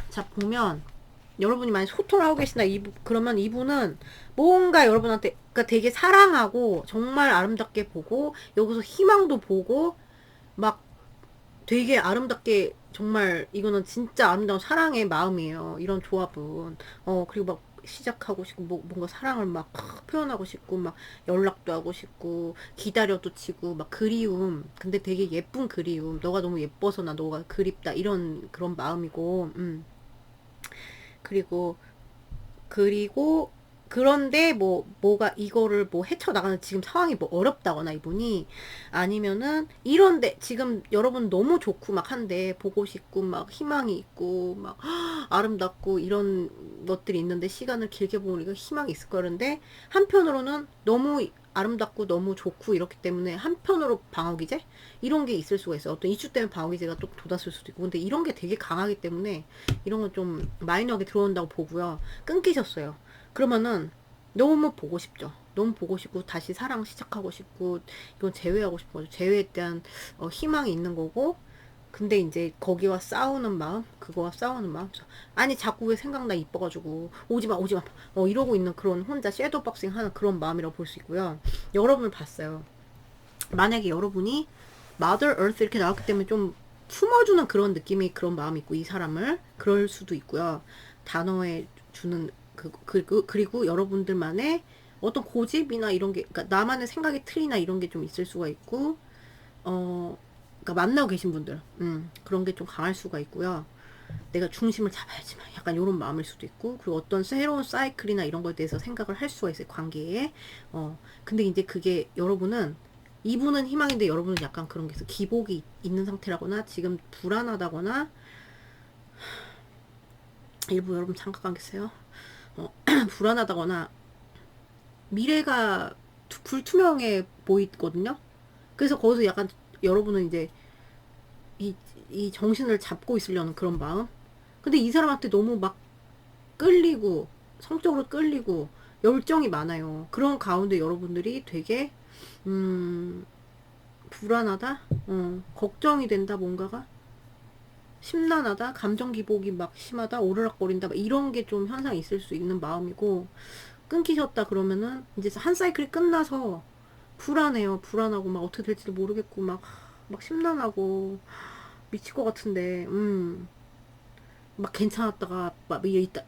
자, 보면 여러분이 만약 소통을 하고 계신다 그러면 이분은 뭔가 여러분한테 그러니까 되게 사랑하고 정말 아름답게 보고 여기서 희망도 보고 막 되게 아름답게 정말 이거는 진짜 아름다운 사랑의 마음이에요. 이런 조합은. 그리고 막 시작하고 싶고 뭔가 사랑을 막 표현하고 싶고 막 연락도 하고 싶고 기다려도 치고 막 그리움. 근데 되게 예쁜 그리움. 너가 너무 예뻐서 나 너가 그립다 이런 그런 마음이고. 그리고 그런데 뭐가 이거를 뭐 헤쳐나가는 지금 상황이 뭐 어렵다거나 이분이 아니면은 이런데 지금 여러분 너무 좋고 막 한데 보고 싶고 막 희망이 있고 막 아름답고 이런 것들이 있는데 시간을 길게 보니까 희망이 있을 거는데 한편으로는 너무 아름답고 너무 좋고 이렇기 때문에 한편으로 방어기제 이런 게 있을 수가 있어요. 어떤 이슈 때문에 방어기제가 또 돋았을 수도 있고 근데 이런 게 되게 강하기 때문에 이런 건 좀 마이너하게 들어온다고 보고요. 끊기셨어요. 그러면은 너무 보고 싶죠. 너무 보고 싶고 다시 사랑 시작하고 싶고 이건 재회하고 싶은 거죠. 재회에 대한 희망이 있는 거고 근데 이제 거기와 싸우는 마음 그거와 싸우는 마음 아니 자꾸 왜 생각나 이뻐가지고 오지마 오지마 이러고 있는 그런 혼자 섀도우 박싱 하는 그런 마음이라고 볼 수 있고요. 여러분을 봤어요. 만약에 여러분이 Mother Earth 이렇게 나왔기 때문에 좀 품어주는 그런 느낌이 그런 마음이 있고 이 사람을 그럴 수도 있고요. 단어에 주는 그리고 여러분들만의 어떤 고집이나 이런 게 그러니까 나만의 생각의 틀이나 이런 게 좀 있을 수가 있고 그러니까 만나고 계신 분들 그런 게 좀 강할 수가 있고요. 내가 중심을 잡아야지만 약간 이런 마음일 수도 있고 그리고 어떤 새로운 사이클이나 이런 거에 대해서 생각을 할 수가 있어요. 관계에 근데 이제 그게 이분은 희망인데 여러분은 약간 그런 게 있어. 기복이 있는 상태라거나 지금 불안하다거나 일부 여러분 잠깐 가겠어요. 불안하다거나 미래가 불투명해 보이거든요. 그래서 거기서 약간 여러분은 이제 이 정신을 잡고 있으려는 그런 마음. 근데 이 사람한테 너무 막 끌리고 성적으로 끌리고 열정이 많아요. 그런 가운데 여러분들이 되게 불안하다, 걱정이 된다, 뭔가가 심란하다, 감정 기복이 막 심하다, 오르락거린다, 막 이런 게 좀 현상이 있을 수 있는 마음이고 끊기셨다 그러면은 이제 한 사이클이 끝나서 불안해요. 불안하고 막 어떻게 될지도 모르겠고 막 심란하고 미칠 것 같은데 막 괜찮았다가 막 있다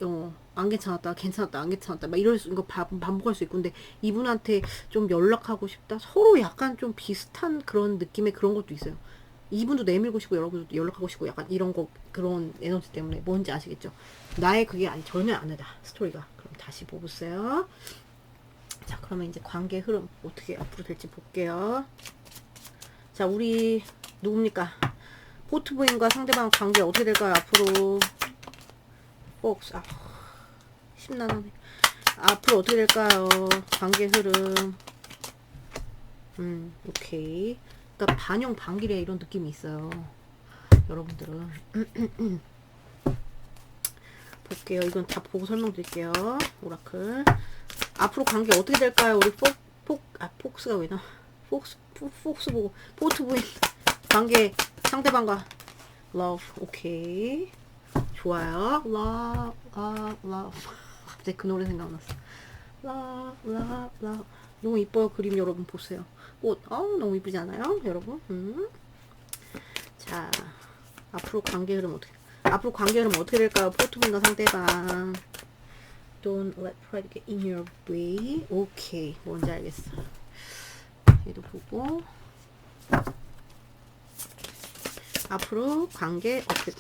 안 괜찮았다 괜찮았다 안 괜찮았다 막 이럴 거 반복할 수 있고 근데 이분한테 좀 연락하고 싶다 서로 약간 좀 비슷한 그런 느낌의 그런 것도 있어요. 이분도 내밀고 싶고 여러분도 연락하고 싶고 약간 이런 거 그런 에너지 때문에 뭔지 아시겠죠? 나의 그게 아니 전혀 아니다 스토리가. 그럼 다시 보세요. 자 그러면 이제 관계 흐름 어떻게 앞으로 될지 볼게요. 자 우리 누굽니까? 포트 부인과 상대방 관계 어떻게 될까요? 앞으로 폭스 심란하네. 앞으로 어떻게 될까요? 관계 흐름 오케이. 그러니까 반영 반기래 이런 느낌이 있어요. 여러분들은 볼게요. 이건 다 보고 설명드릴게요. 오라클 앞으로 관계 어떻게 될까요? 우리 폭스가 왜 나? 폭스 보고 포트 부인 관계 상대방과 love 오케이 좋아요. love 갑자기 그 노래 생각났어. love 너무 이뻐요. 그림 여러분 보세요. 꽃 너무 이쁘지 않아요 여러분? 자 앞으로 관계 흐름 어떻게 될까요? 포트분과 상대방 don't let pride get in your way. 오케이 뭔지 알겠어. 얘도 보고 앞으로 관계 어떻게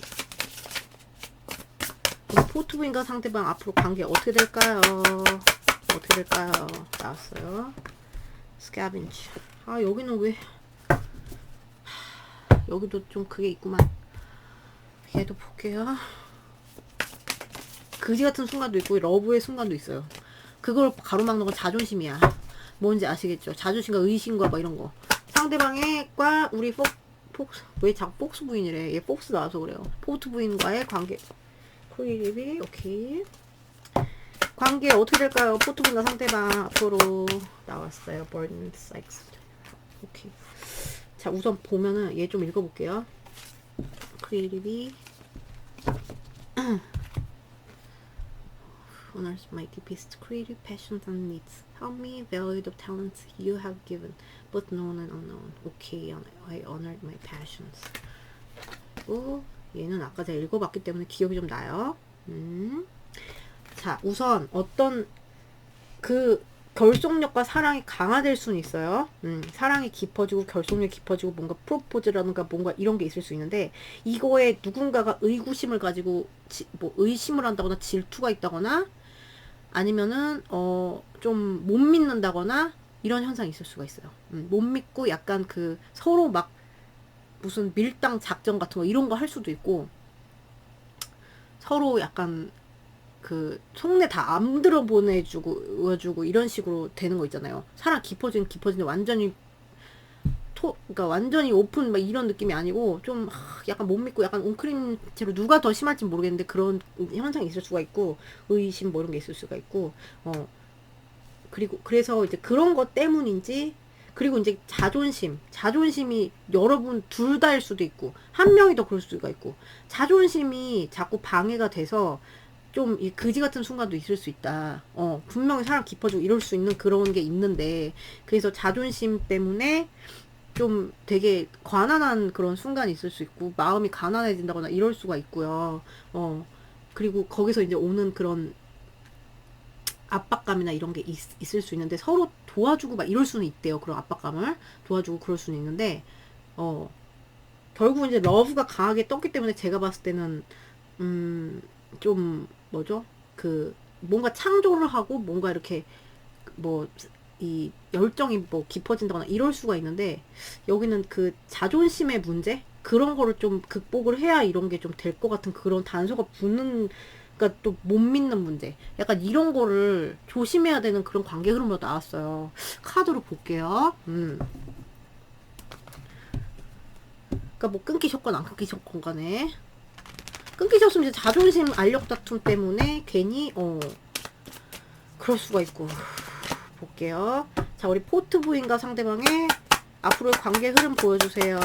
포트부인과 상대방 앞으로 관계 어떻게 될까요? 나왔어요. 스캐빈지. 여기는 왜 여기도 좀 그게 있구만. 얘도 볼게요. 그지 같은 순간도 있고 러브의 순간도 있어요. 그걸 가로막는 건 자존심이야. 뭔지 아시겠죠? 자존심과 의심과 막 이런 거. 상대방과 우리 폭스, 왜 자꾸 폭스 부인이래? 얘 폭스 나와서 그래요. 포트 부인과의 관계. 크리에이티비, 오케이. 관계 어떻게 될까요? 포트 부인과 상대방 앞으로 나왔어요. burden, sex. 오케이. 자, 우선 보면은 얘 좀 읽어볼게요. 크리에이티비. honors my deepest creative passions and needs. Help me value the talents you have given, both known and unknown. Okay, I honored my passions. 그리고 얘는 아까 제가 읽어봤기 때문에 기억이 좀 나요. 자, 우선 어떤 그 결속력과 사랑이 강화될 수는 있어요. 사랑이 깊어지고 결속력이 깊어지고 뭔가 프로포즈라든가 뭔가 이런 게 있을 수 있는데 이거에 누군가가 의구심을 가지고 뭐 의심을 한다거나 질투가 있다거나 아니면은 좀 못 믿는다거나 이런 현상이 있을 수가 있어요. 못 믿고 약간 그 서로 막 무슨 밀당 작전 같은 거 이런 거 할 수도 있고 서로 약간 그 속내 다 안 들어보내주고 이런 식으로 되는 거 있잖아요. 사람 깊어지는 완전히 그러니까 완전히 오픈 막 이런 느낌이 아니고 좀 약간 못 믿고 약간 웅크린 채로 누가 더 심할지 모르겠는데 그런 현상이 있을 수가 있고 의심 뭐 이런 게 있을 수가 있고 그리고 그래서 이제 그런 것 때문인지 그리고 이제 자존심이 여러분 둘 다일 수도 있고 한 명이 더 그럴 수가 있고 자존심이 자꾸 방해가 돼서 좀 이 그지 같은 순간도 있을 수 있다. 분명히 사람 깊어지고 이럴 수 있는 그런 게 있는데 그래서 자존심 때문에 좀 되게 가난한 그런 순간이 있을 수 있고 마음이 가난해진다거나 이럴 수가 있고요. 그리고 거기서 이제 오는 그런 압박감이나 이런 게 있을 수 있는데 서로 도와주고 막 이럴 수는 있대요. 그런 압박감을 도와주고 그럴 수는 있는데 결국 이제 러브가 강하게 떴기 때문에 제가 봤을 때는 좀 뭐죠? 그 뭔가 창조를 하고 뭔가 이렇게 뭐 이 열정이 뭐 깊어진다거나 이럴 수가 있는데 여기는 그 자존심의 문제 그런 거를 좀 극복을 해야 이런 게 좀 될 것 같은 그런 단서가 붙는 그러니까 또 못 믿는 문제 약간 이런 거를 조심해야 되는 그런 관계 흐름으로 나왔어요. 카드로 볼게요. 그러니까 뭐 끊기셨건 안 끊기셨건 간에 끊기셨으면 이제 자존심 알력 다툼 때문에 괜히 그럴 수가 있고 볼게요. 자, 우리 포트 부인과 상대방의 앞으로의 관계 흐름 보여주세요.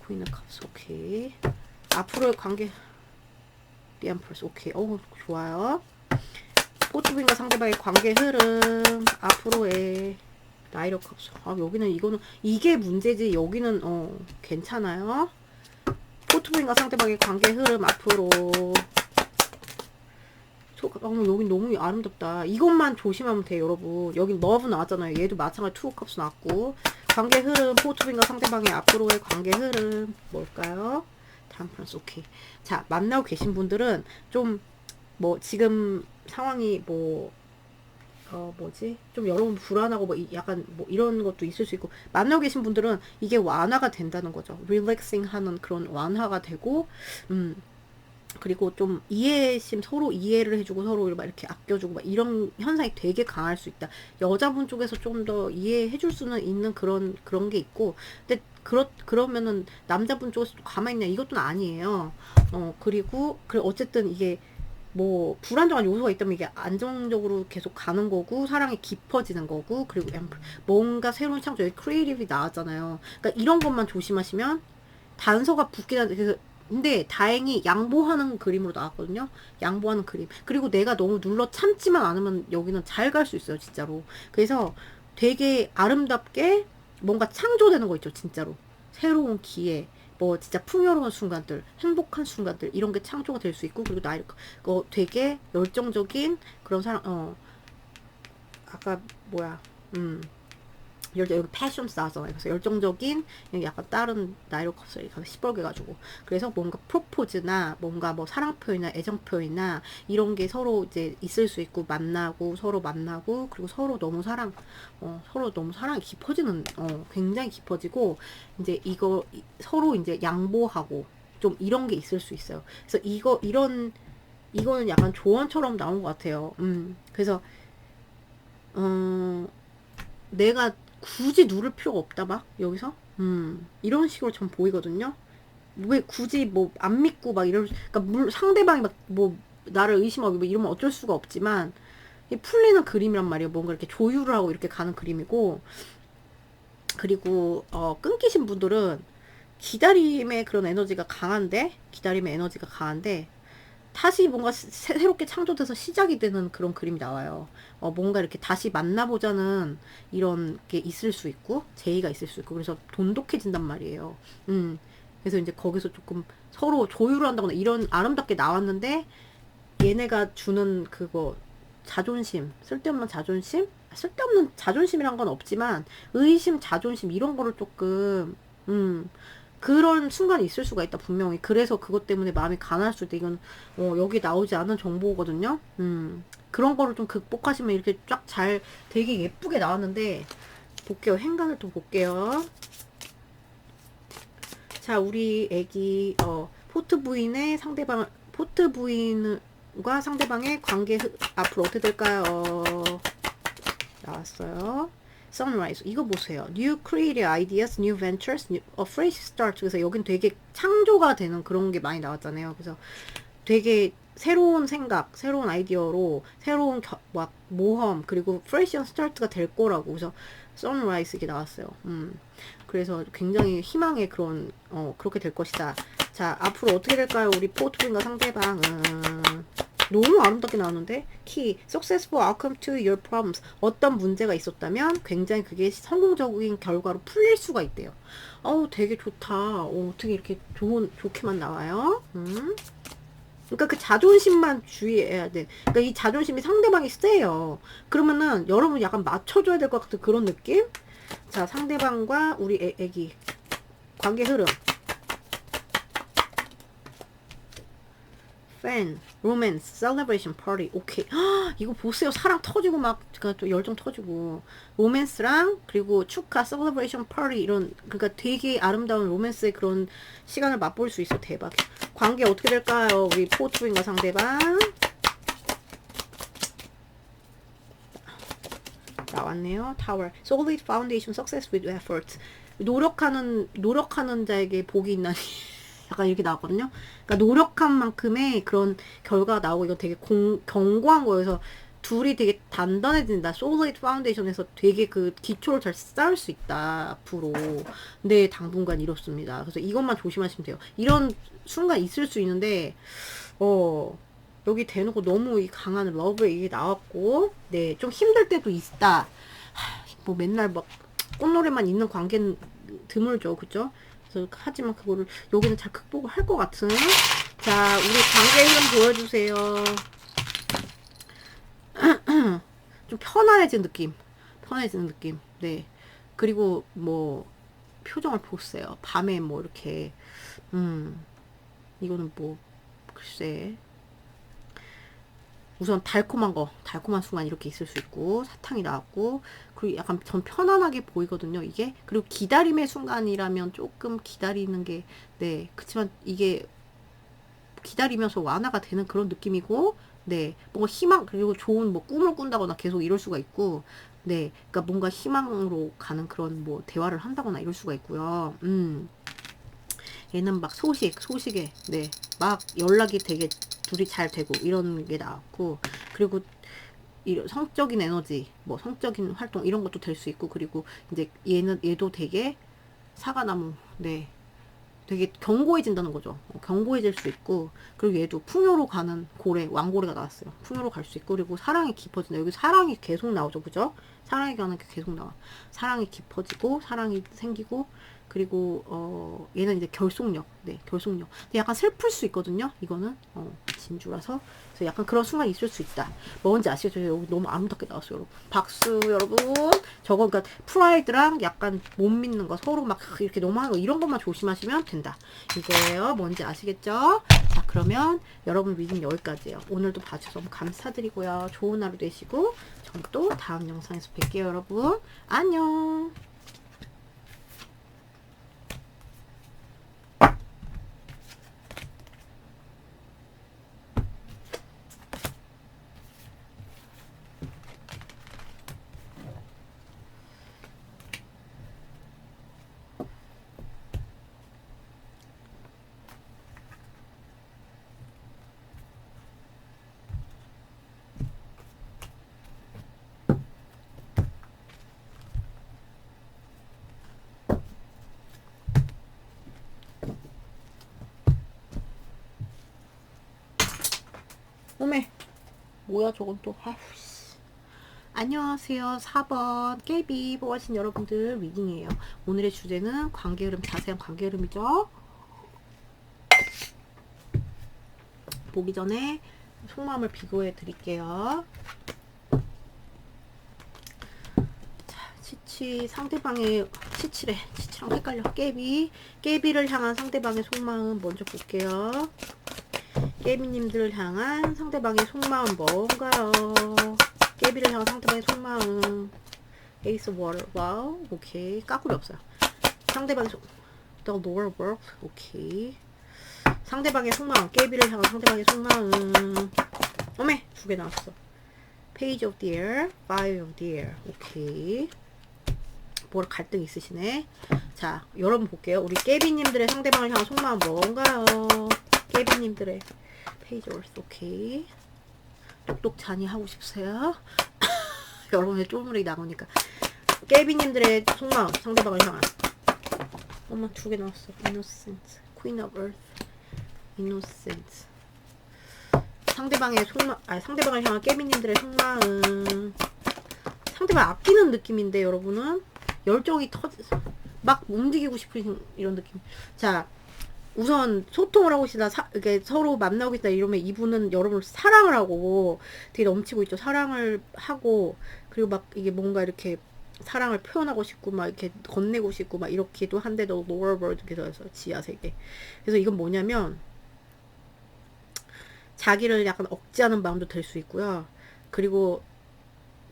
쿠인 오브 컵스 오케이. 앞으로의 관계 리엠펄스 오케이. 좋아요. 포트 부인과 상대방의 관계 흐름 앞으로의 나이트 오브 컵스. 여기는 이거는 이게 문제지. 여기는 괜찮아요. 포트 부인과 상대방의 관계 흐름 앞으로 여긴 너무 아름답다. 이것만 조심하면 돼요, 여러분. 여긴 러브 나왔잖아요. 얘도 마찬가지 투 컵스 나왔고. 관계 흐름, 포트빈과 상대방의 앞으로의 관계 흐름 뭘까요? 탐프런스 오케이. 자, 만나고 계신 분들은 좀 뭐 지금 상황이 뭐 좀 여러분 불안하고 뭐 약간 뭐 이런 것도 있을 수 있고 만나고 계신 분들은 이게 완화가 된다는 거죠. 릴렉싱 하는 그런 완화가 되고 그리고 좀 서로 이해를 해주고 서로 막 이렇게 아껴주고 막 이런 현상이 되게 강할 수 있다. 여자분 쪽에서 좀 더 이해해줄 수는 있는 그런 게 있고, 근데 그러면은 남자분 쪽에서 가만히 있냐 이것도 아니에요. 그리고 어쨌든 이게 뭐 불안정한 요소가 있다면 이게 안정적으로 계속 가는 거고 사랑이 깊어지는 거고 그리고 뭔가 새로운 창조 크리에이티브가 나왔잖아요. 그러니까 이런 것만 조심하시면 단서가 붙긴 한데 그래서 근데 다행히 양보하는 그림으로 나왔거든요. 양보하는 그림. 그리고 내가 너무 눌러 참지만 않으면 여기는 잘 갈 수 있어요. 진짜로. 그래서 되게 아름답게 뭔가 창조되는 거 있죠. 진짜로. 새로운 기회. 뭐 진짜 풍요로운 순간들. 행복한 순간들. 이런 게 창조가 될 수 있고 그리고 되게 열정적인 그런 사람 아까 여기 패션스 나왔잖아요. 그래서 열정적인 약간 다른 나이로 컵스를 가서 시뻘게 가지고 그래서 뭔가 프로포즈나 뭔가 뭐 사랑 표현이나 애정 표현이나 이런 게 서로 이제 있을 수 있고 서로 만나고 그리고 서로 너무 사랑이 깊어지는 굉장히 깊어지고 이제 이거 서로 이제 양보하고 좀 이런 게 있을 수 있어요. 그래서 이런 이거는 약간 조언처럼 나온 것 같아요. 그래서 내가 굳이 누를 필요가 없다 막 여기서 이런 식으로 전 보이거든요. 왜 굳이 뭐 안 믿고 막 이럴, 그러니까 상대방이 막 뭐 나를 의심하고 뭐 이러면 어쩔 수가 없지만 이 풀리는 그림이란 말이에요. 뭔가 이렇게 조율을 하고 이렇게 가는 그림이고, 그리고 끊기신 분들은 기다림의 그런 에너지가 강한데, 기다림의 에너지가 강한데 다시 뭔가 새롭게 창조돼서 시작이 되는 그런 그림이 나와요. 뭔가 이렇게 다시 만나보자는 이런 게 있을 수 있고, 제의가 있을 수 있고, 그래서 돈독해진단 말이에요. 그래서 이제 거기서 조금 서로 조율을 한다거나 이런 아름답게 나왔는데, 얘네가 주는 그거, 자존심, 쓸데없는 자존심? 쓸데없는 자존심이란 건 없지만, 의심, 자존심, 이런 거를 조금, 그런 순간이 있을 수가 있다, 분명히. 그래서 그것 때문에 마음이 가난할 수도, 이건, 여기 나오지 않은 정보거든요. 그런 거를 좀 극복하시면 이렇게 쫙 잘, 되게 예쁘게 나왔는데, 볼게요. 행간을 또 볼게요. 자, 우리 애기, 포트 부인의 상대방, 포트 부인과 상대방의 관계, 앞으로 어떻게 될까요? 나왔어요. Sunrise. 이거 보세요. New creative ideas, new ventures, a fresh start. 그래서 여긴 되게 창조가 되는 그런 게 많이 나왔잖아요. 그래서 되게 새로운 생각, 새로운 아이디어로 새로운 막 모험, 그리고 fresh start가 될 거라고. 그래서 Sunrise 이게 나왔어요. 그래서 굉장히 희망의 그런, 그렇게 될 것이다. 자, 앞으로 어떻게 될까요? 우리 포트분과 상대방은. 너무 아름답게 나오는데, 키, successful outcome to your problems. 어떤 문제가 있었다면 굉장히 그게 성공적인 결과로 풀릴 수가 있대요. 되게 좋다. 어떻게 이렇게 좋게만 나와요? 그러니까 그 자존심만 주의해야 돼. 그러니까 이 자존심이 상대방이 세요. 그러면은 여러분 약간 맞춰줘야 될 것 같은 그런 느낌? 자, 상대방과 우리 애기 관계 흐름. 팬, 로맨스, 셀러브레이션, 파티. 오케이. 이거 보세요. 사랑 터지고 막, 그러니까 또 열정 터지고. 로맨스랑, 그리고 축하, 셀러브레이션, 파티, 이런, 그러니까 되게 아름다운 로맨스의 그런 시간을 맛볼 수 있어. 대박. 관계 어떻게 될까요? 우리 포트인과 상대방. 나왔네요. 타워. Solid foundation, success with effort. 노력하는 자에게 복이 있나니. 약간 이렇게 나왔거든요. 그러니까 노력한 만큼의 그런 결과가 나오고, 이거 되게 견고한 거여서 둘이 되게 단단해진다. 솔리드 파운데이션에서 되게 그 기초를 잘 쌓을 수 있다, 앞으로. 근데 당분간 이렇습니다. 그래서 이것만 조심하시면 돼요. 이런 순간 있을 수 있는데, 여기 대놓고 너무 이 강한 러브 이게 나왔고, 네, 좀 힘들 때도 있다. 뭐 맨날 막 꽃노래만 있는 관계는 드물죠, 그죠? 그래서 하지만 그거를 여기는 잘 극복을 할 것 같은. 자, 우리 관계 흐름 보여주세요. 좀 편안해진 느낌. 편해지는 느낌. 네. 그리고 뭐 표정을 보세요. 밤에 뭐 이렇게 이거는 뭐 글쎄, 우선 달콤한 순간 이렇게 있을 수 있고, 사탕이 나왔고, 그리고 약간 전 편안하게 보이거든요, 이게. 그리고 기다림의 순간이라면 조금 기다리는 게, 네, 그치만 이게 기다리면서 완화가 되는 그런 느낌이고, 네, 뭔가 희망, 그리고 좋은 뭐 꿈을 꾼다거나 계속 이럴 수가 있고, 네, 그러니까 뭔가 희망으로 가는 그런 뭐 대화를 한다거나 이럴 수가 있고요. 얘는 막 소식에, 네, 막 연락이 되게 둘이 잘 되고 이런 게 나왔고, 그리고 이런 성적인 에너지, 뭐 성적인 활동 이런 것도 될 수 있고, 그리고 이제 얘도 되게 사과나무, 네, 되게 견고해진다는 거죠. 견고해질 수 있고, 그리고 얘도 풍요로 가는 고래, 왕고래가 나왔어요. 풍요로 갈 수 있고, 그리고 사랑이 깊어진다. 여기 사랑이 계속 나오죠, 그죠? 사랑이 가는 게 계속 나와. 사랑이 깊어지고, 사랑이 생기고, 그리고 얘는 이제 결속력, 네, 결속력. 근데 약간 슬플 수 있거든요. 이거는 진주라서. 그래서 약간 그런 순간 있을 수 있다. 뭔지 아시죠? 여기 너무 아름답게 나왔어요, 여러분. 박수, 여러분. 저거 그러니까 프라이드랑 약간 못 믿는 거, 서로 막 이렇게 너무하는 거, 이런 것만 조심하시면 된다. 이게요, 뭔지 아시겠죠? 자, 그러면 여러분 리딩 여기까지예요. 오늘도 봐주셔서 너무 감사드리고요. 좋은 하루 되시고, 전 또 다음 영상에서 뵐게요, 여러분. 안녕. 어메, 뭐야 저건 또. 아휴 씨. 안녕하세요. 4번 깨비 뽑아주신 여러분들 리딩이에요. 오늘의 주제는 관계 흐름, 자세한 관계 흐름이죠. 보기 전에 속마음을 비교해 드릴게요. 자, 치치 상대방의 치치래. 치치랑 헷갈려. 깨비를 향한 상대방의 속마음 먼저 볼게요. 깨비님들을 향한 상대방의 속마음 뭔가요? 깨비를 향한 상대방의 속마음. 에이스 워터. 와우. 오케이. 까꿀이 없어요. 상대방의 속 The lower world. 오케이. 상대방의 속마음. 깨비를 향한 상대방의 속마음. 어메, 2개 나왔어. Page of the air, Fire of the air. 오케이. 뭐 갈등 있으시네. 자, 여러분 볼게요. 우리 깨비님들의 상대방을 향한 속마음 뭔가요? 깨비님들의 Page of Earth. 오케이. 똑똑 잔이 하고 싶으세요? 여러분의 쪼물이 나오니까. 깨비님들의 속마음, 상대방을 향한. 엄마 2개 나왔어. Innocent, Queen of Earth, Innocent. 상대방의 상대방을 향한 깨비님들의 속마음. 상대방 아끼는 느낌인데 여러분은 열정이 막 움직이고 싶은 이런 느낌. 자, 우선 소통을 하고 계시다, 이렇게 서로 만나고 계시다 이러면 이분은 여러분을 사랑을 하고 되게 넘치고 있죠. 사랑을 하고, 그리고 막 이게 뭔가 이렇게 사랑을 표현하고 싶고 막 이렇게 건네고 싶고 막 이렇기도 한데도 lower world에서 지하 세계. 그래서 이건 뭐냐면 자기를 약간 억제하는 마음도 들 수 있고요. 그리고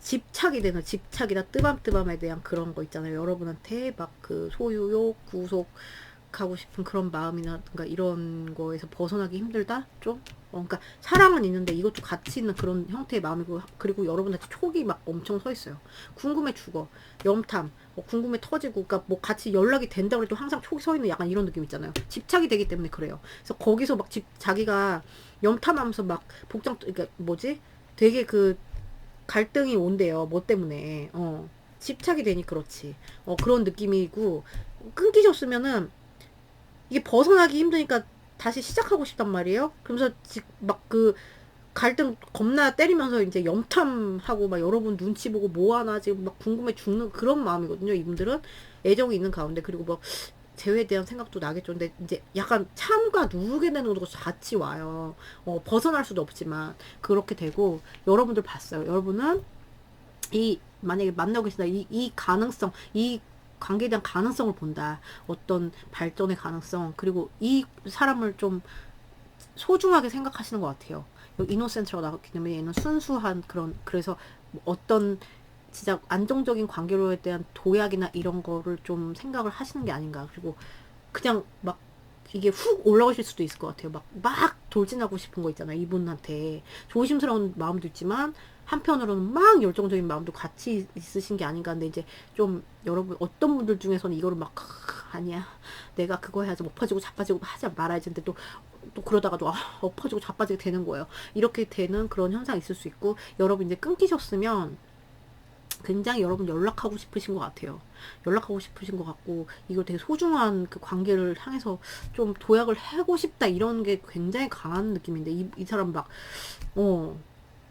집착이나 뜨밤뜨밤에 대한 그런 거 있잖아요. 여러분한테 막 그 소유욕, 구속하고 싶은 그런 마음이나 이런 거에서 벗어나기 힘들다? 좀? 그러니까 사랑은 있는데 이것도 같이 있는 그런 형태의 마음이고, 그리고 여러분한테 촉이 막 엄청 서 있어요. 궁금해 죽어. 염탐. 궁금해 터지고, 그러니까 뭐 같이 연락이 된다고 해도 항상 촉이 서 있는 약간 이런 느낌 있잖아요. 집착이 되기 때문에 그래요. 그래서 거기서 막 자기가 염탐하면서 막 그러니까 뭐지? 되게 그 갈등이 온대요. 뭐 때문에. 집착이 되니 그렇지. 그런 느낌이고, 끊기셨으면은 이게 벗어나기 힘드니까 다시 시작하고 싶단 말이에요. 그러면서 막 그 갈등 겁나 때리면서 이제 염탐하고 막 여러분 눈치 보고 뭐 하나 지금 막 궁금해 죽는 그런 마음이거든요. 이분들은 애정이 있는 가운데, 그리고 뭐 재회에 대한 생각도 나겠죠. 근데 이제 약간 참과 누르게 되는 것도 같이 와요. 벗어날 수도 없지만 그렇게 되고, 여러분들 봤어요. 여러분은 만약에 만나고 계신다, 이 가능성, 이 관계에 대한 가능성을 본다. 어떤 발전의 가능성, 그리고 이 사람을 좀 소중하게 생각하시는 것 같아요. 여기 이노센트라고 나왔기 때문에 얘는 순수한 그래서 어떤 진짜 안정적인 관계로에 대한 도약이나 이런 거를 좀 생각을 하시는 게 아닌가. 그리고 그냥 막 이게 훅 올라오실 수도 있을 것 같아요. 막 돌진하고 싶은 거 있잖아요. 이분한테. 조심스러운 마음도 있지만, 한편으로는 막 열정적인 마음도 같이 있으신 게 아닌가. 근데 이제 좀 여러분, 어떤 분들 중에서는 이거를 막, 아니야. 내가 그거 해야지. 엎어지고 자빠지고 하지 말아야지. 근데 또 그러다가도 엎어지고 자빠지게 되는 거예요. 이렇게 되는 그런 현상이 있을 수 있고, 여러분 이제 끊기셨으면 굉장히 여러분 연락하고 싶으신 것 같아요. 연락하고 싶으신 것 같고, 이걸 되게 소중한 그 관계를 향해서 좀 도약을 하고 싶다, 이런 게 굉장히 강한 느낌인데, 이 사람 막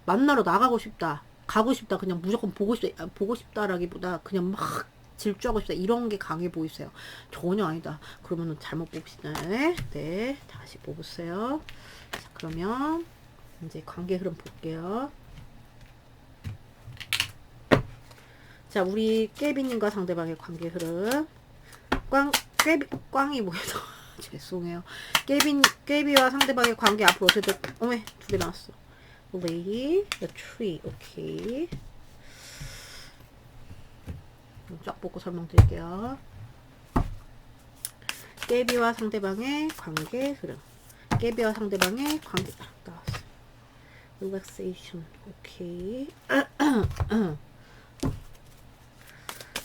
만나러 나가고 싶다, 가고 싶다, 그냥 무조건 보고 싶다라기보다 그냥 막 질주하고 싶다, 이런 게 강해 보이세요. 전혀 아니다. 그러면은 잘못 뽑으시네. 네, 다시 뽑으세요. 자, 그러면 이제 관계 흐름 볼게요. 자, 우리 깨비님과 상대방의 관계 흐름. 꽝이 뭐예요? 죄송해요. 깨비와 상대방의 관계 앞으로 어떻게 어메, 2개 나왔어. Lady, the tree. 오케이. 쫙 보고 설명드릴게요. 깨비와 상대방의 관계 흐름. 깨비와 상대방의 관계 나왔어. Relaxation. 오케이.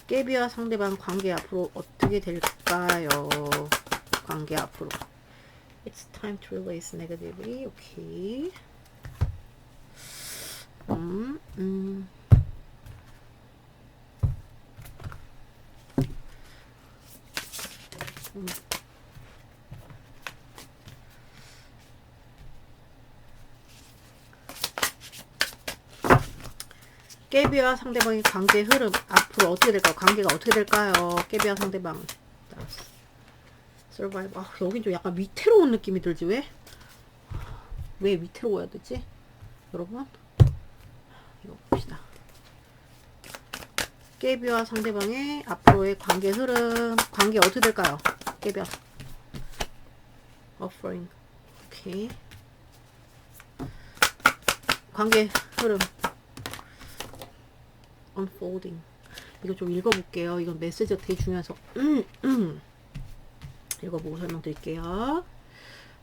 깨비와 상대방 관계 앞으로 어떻게 될까요? 관계 앞으로. It's time to release negativity. 오케이. 깨비와 상대방의 관계 흐름 앞으로 어떻게 될까요? 관계가 어떻게 될까요? 깨비와 상대방. 서바이브. 아, 여긴 좀 약간 위태로운 느낌이 들지 왜? 왜 위태로워야 되지? 여러분 이거 봅시다. 깨비와 상대방의 앞으로의 관계 흐름. 관계 어떻게 될까요? 깨비와 offering. 오케이. 관계 흐름 unfolding. 이거 좀 읽어볼게요. 이건 메시지가 되게 중요해서 읽어보고 설명드릴게요.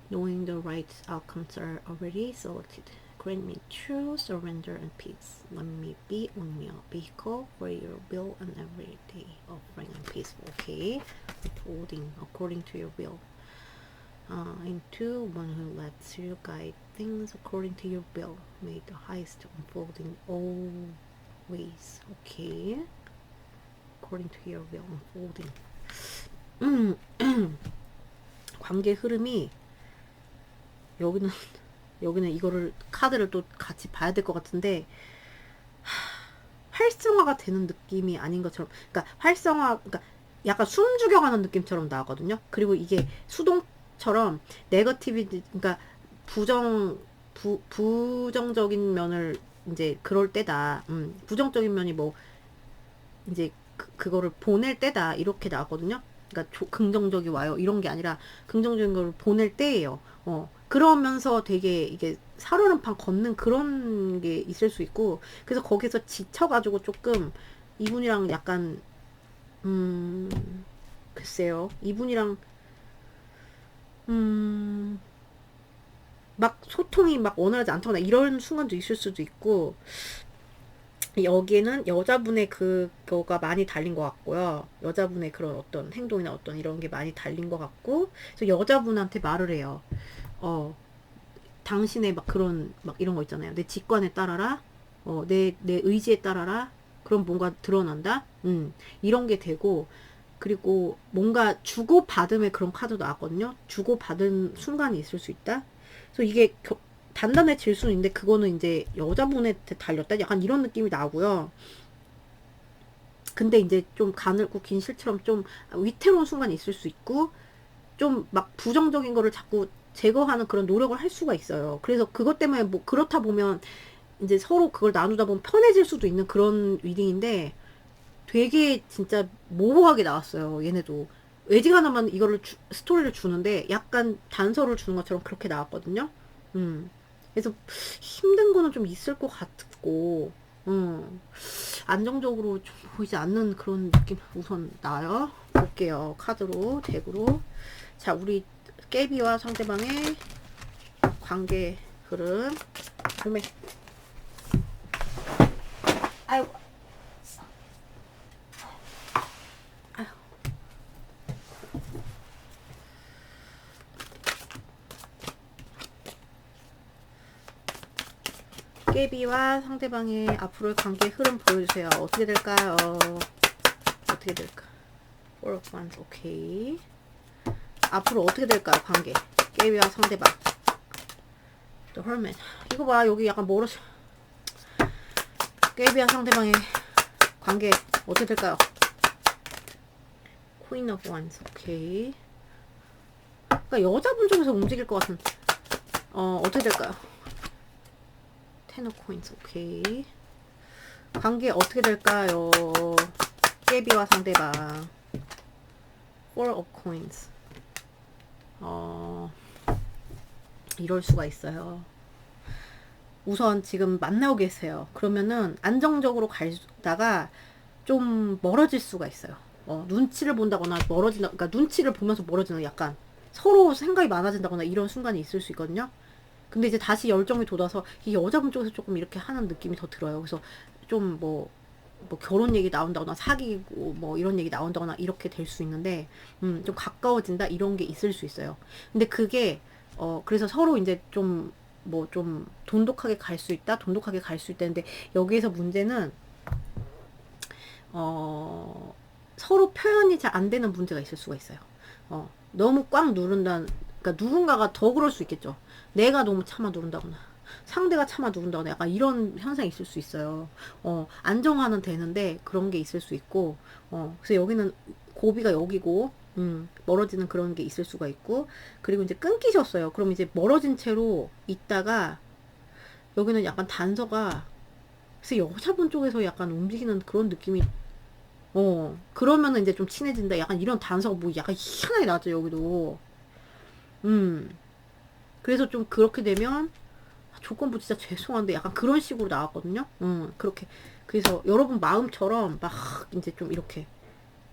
Knowing the right outcomes are already selected. Grant me true surrender and peace. Let me be only a vehicle for your will and everyday offering and peaceful. Okay. Unfolding according to your will. Into one who lets you guide things according to your will. May the highest unfolding always. Okay. According to your will unfolding. 관계 흐름이 여기는 이거를 카드를 또 같이 봐야 될 것 같은데 활성화가 되는 느낌이 아닌 것처럼, 그러니까 그러니까 약간 숨 죽여가는 느낌처럼 나거든요. 그리고 이게 수동처럼 네거티비티, 그러니까 부정적인 면을 이제 그럴 때다. 부정적인 면이 뭐 이제 그거를 보낼 때다 이렇게 나거든요. 그러니까 긍정적이 와요 이런 게 아니라 긍정적인 걸 보낼 때예요. 그러면서 되게 이게 살얼음판 걷는 그런 게 있을 수 있고, 그래서 거기서 지쳐가지고 조금 이분이랑 약간 글쎄요, 이분이랑 막 소통이 막 원활하지 않거나 이런 순간도 있을 수도 있고, 여기에는 여자분의 그거가 많이 달린 것 같고요. 여자분의 그런 어떤 행동이나 어떤 이런 게 많이 달린 것 같고, 그래서 여자분한테 말을 해요. 당신의 막 그런 막 이런 거 있잖아요. 내 직관에 따라라. 내 의지에 따라라. 그럼 뭔가 드러난다. 이런 게 되고, 그리고 뭔가 주고받음의 그런 카드도 나왔거든요. 주고받은 순간이 있을 수 있다. 그래서 이게 단단해질 수는 있는데 그거는 이제 여자분한테 달렸다. 약간 이런 느낌이 나고요. 근데 이제 좀 가늘고 긴 실처럼 좀 위태로운 순간이 있을 수 있고, 좀 막 부정적인 거를 자꾸 제거하는 그런 노력을 할 수가 있어요. 그래서 그것 때문에 뭐 그렇다 보면 이제 서로 그걸 나누다 보면 편해질 수도 있는 그런 리딩인데, 되게 진짜 모호하게 나왔어요. 얘네도 외직 하나만 이거를 스토리를 주는데 약간 단서를 주는 것처럼 그렇게 나왔거든요. 그래서 힘든 거는 좀 있을 것 같고, 안정적으로 좀 보이지 않는 그런 느낌 우선 나요. 볼게요. 카드로, 덱으로. 자, 우리 깨비와 상대방의 관계 흐름. 몸에. 아유. 아유. 깨비와 상대방의 앞으로의 관계 흐름 보여주세요. 어떻게 될까요? 어떻게 될까? Four of Wands. 오케이. 앞으로 어떻게 될까요? 관계. 깨비와 상대방. The Hermit. 이거 봐. 여기 약간 멀어져. 깨비와 상대방의 관계 어떻게 될까요? Queen of Wands. 오케이. 그러니까 여자분 쪽에서 움직일 것 같은. 어떻게 될까요? Ten of Coins. 오케이. 관계 어떻게 될까요? 깨비와 상대방. Four of Coins. 이럴 수가 있어요. 우선 지금 만나고 계세요. 그러면은 안정적으로 가다가 좀 멀어질 수가 있어요. 눈치를 본다거나 멀어진다, 그러니까 눈치를 보면서 멀어지는, 약간 서로 생각이 많아진다거나 이런 순간이 있을 수 있거든요. 근데 이제 다시 열정이 돋아서 이 여자분 쪽에서 조금 이렇게 하는 느낌이 더 들어요. 그래서 좀 뭐 결혼 얘기 나온다거나 사귀고 뭐 이런 얘기 나온다거나 이렇게 될 수 있는데, 좀 가까워진다 이런 게 있을 수 있어요. 근데 그게 그래서 서로 이제 좀 좀 돈독하게 갈 수 있다, 돈독하게 갈 수 있다는데, 여기에서 문제는 서로 표현이 잘 안 되는 문제가 있을 수가 있어요. 너무 꽉 누른다, 그러니까 누군가가 더 그럴 수 있겠죠. 내가 너무 참아 누른다거나, 상대가 차마 누른다거나 약간 이런 현상이 있을 수 있어요. 안정화는 되는데 그런 게 있을 수 있고, 그래서 여기는 고비가 여기고, 멀어지는 그런 게 있을 수가 있고, 그리고 이제 끊기셨어요. 그럼 이제 멀어진 채로 있다가, 여기는 약간 단서가, 그래서 여자분 쪽에서 약간 움직이는 그런 느낌이, 그러면은 이제 좀 친해진다. 약간 이런 단서가 뭐 약간 희한하게 나죠, 여기도. 음. 그래서 좀 그렇게 되면, 조건부 진짜 죄송한데 약간 그런 식으로 나왔거든요. 그렇게. 그래서 여러분 마음처럼 막 이제 좀 이렇게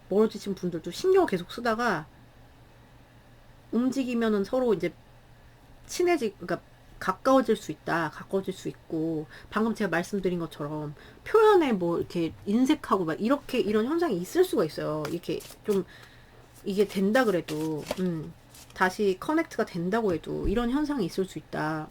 멀어지신 분들도 신경을 계속 쓰다가 움직이면은 서로 이제 그러니까 가까워질 수 있다. 가까워질 수 있고, 방금 제가 말씀드린 것처럼 표현에 뭐 이렇게 인색하고 막 이렇게 이런 현상이 있을 수가 있어요. 이렇게 좀 이게 된다 그래도, 다시 커넥트가 된다고 해도 이런 현상이 있을 수 있다.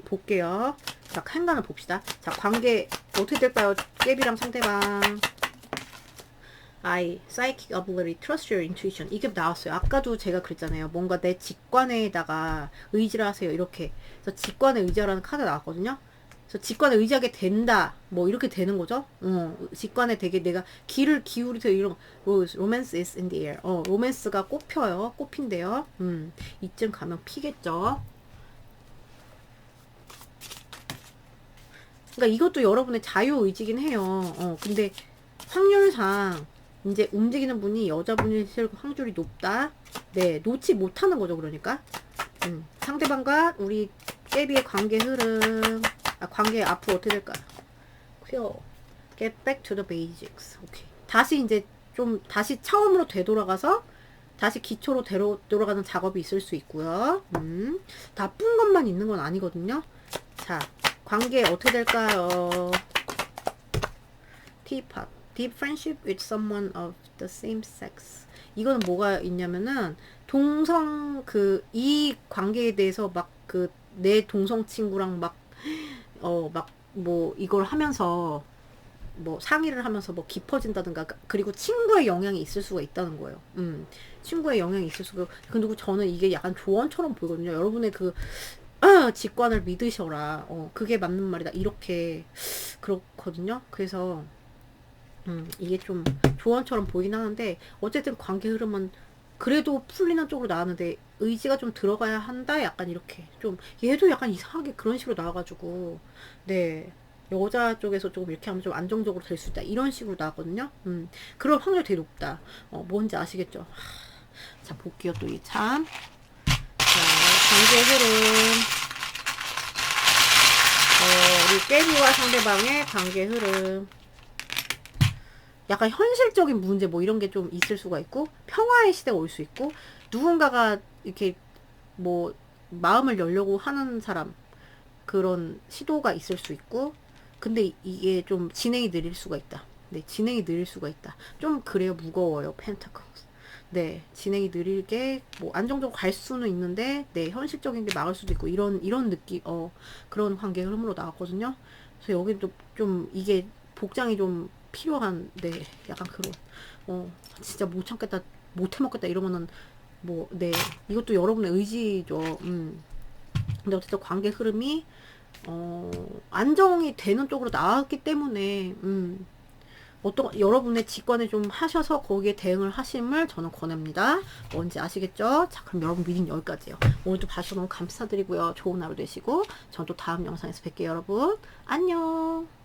볼게요. 자, 행간을 봅시다. 자, 관계 어떻게 될까요? 깨비랑 상대방. psychic ability, trust your intuition. 이게 나왔어요. 아까도 제가 그랬잖아요. 뭔가 내 직관에다가 의지를 하세요. 이렇게. 그래서 직관에 의지하라는 카드 나왔거든요. 그래서 직관에 의지하게 된다. 뭐 이렇게 되는 거죠. 직관에 되게 내가 귀를 기울이서 이런 romance is in the air. 로맨스가 꼽혀요. 꼽힌대요. 이쯤 가면 피겠죠. 그러니까 이것도 여러분의 자유의지긴 해요. 근데 확률상 이제 움직이는 분이 여자분이실 확률이 높다. 네, 놓지 못하는 거죠. 그러니까 상대방과 우리 깨비의 관계 흐름, 관계 앞으로 어떻게 될까요? Clear. Get back to the basics. 오케이. 다시 이제 좀 다시 처음으로 되돌아가서 다시 기초로 돌아가는 작업이 있을 수 있고요. 나쁜 것만 있는 건 아니거든요. 자, 관계 어떻게 될까요? Teapot. Deep friendship with someone of the same sex. 이거는 뭐가 있냐면은 동성 이 관계에 대해서 막 내 동성 친구랑 막 뭐 이걸 하면서 뭐 상의를 하면서 뭐 깊어진다든가, 그리고 친구의 영향이 있을 수가 있다는 거예요. 친구의 영향이 있을 수가. 그리고 저는 이게 약간 조언처럼 보이거든요. 여러분의 직관을 믿으셔라. 그게 맞는 말이다. 이렇게 그렇거든요. 그래서 이게 좀 조언처럼 보이긴 하는데, 어쨌든 관계 흐름은 그래도 풀리는 쪽으로 나왔는데 의지가 좀 들어가야 한다. 약간 이렇게 좀 얘도 약간 이상하게 그런 식으로 나와가지고, 네, 여자 쪽에서 조금 이렇게 하면 좀 안정적으로 될 수 있다. 이런 식으로 나왔거든요. 그럴 확률이 되게 높다. 뭔지 아시겠죠? 자, 볼게요. 또 이 참. 자, 관계 흐름. 우리 깨비와 상대방의 관계 흐름. 약간 현실적인 문제 뭐 이런 게 좀 있을 수가 있고, 평화의 시대가 올 수 있고, 누군가가 이렇게 뭐 마음을 열려고 하는 사람, 그런 시도가 있을 수 있고, 근데 이게 좀 진행이 느릴 수가 있다. 네, 진행이 느릴 수가 있다. 좀 그래요. 무거워요. 펜타클스. 네, 진행이 느리게 뭐 안정적으로 갈 수는 있는데, 네, 현실적인 게 막을 수도 있고, 이런 느낌, 그런 관계 흐름으로 나왔거든요. 그래서 여기도 좀 이게 복장이 좀 필요한, 네, 약간 그런, 진짜 못 참겠다, 못 해먹겠다 이러면은 뭐, 네, 이것도 여러분의 의지죠. 근데 어쨌든 관계 흐름이 안정이 되는 쪽으로 나왔기 때문에, 여러분의 직관에 좀 하셔서 거기에 대응을 하심을 저는 권합니다. 뭔지 아시겠죠? 자, 그럼 여러분 미팅 여기까지요. 오늘도 봐주셔서 너무 감사드리고요. 좋은 하루 되시고, 전 또 다음 영상에서 뵐게요, 여러분. 안녕.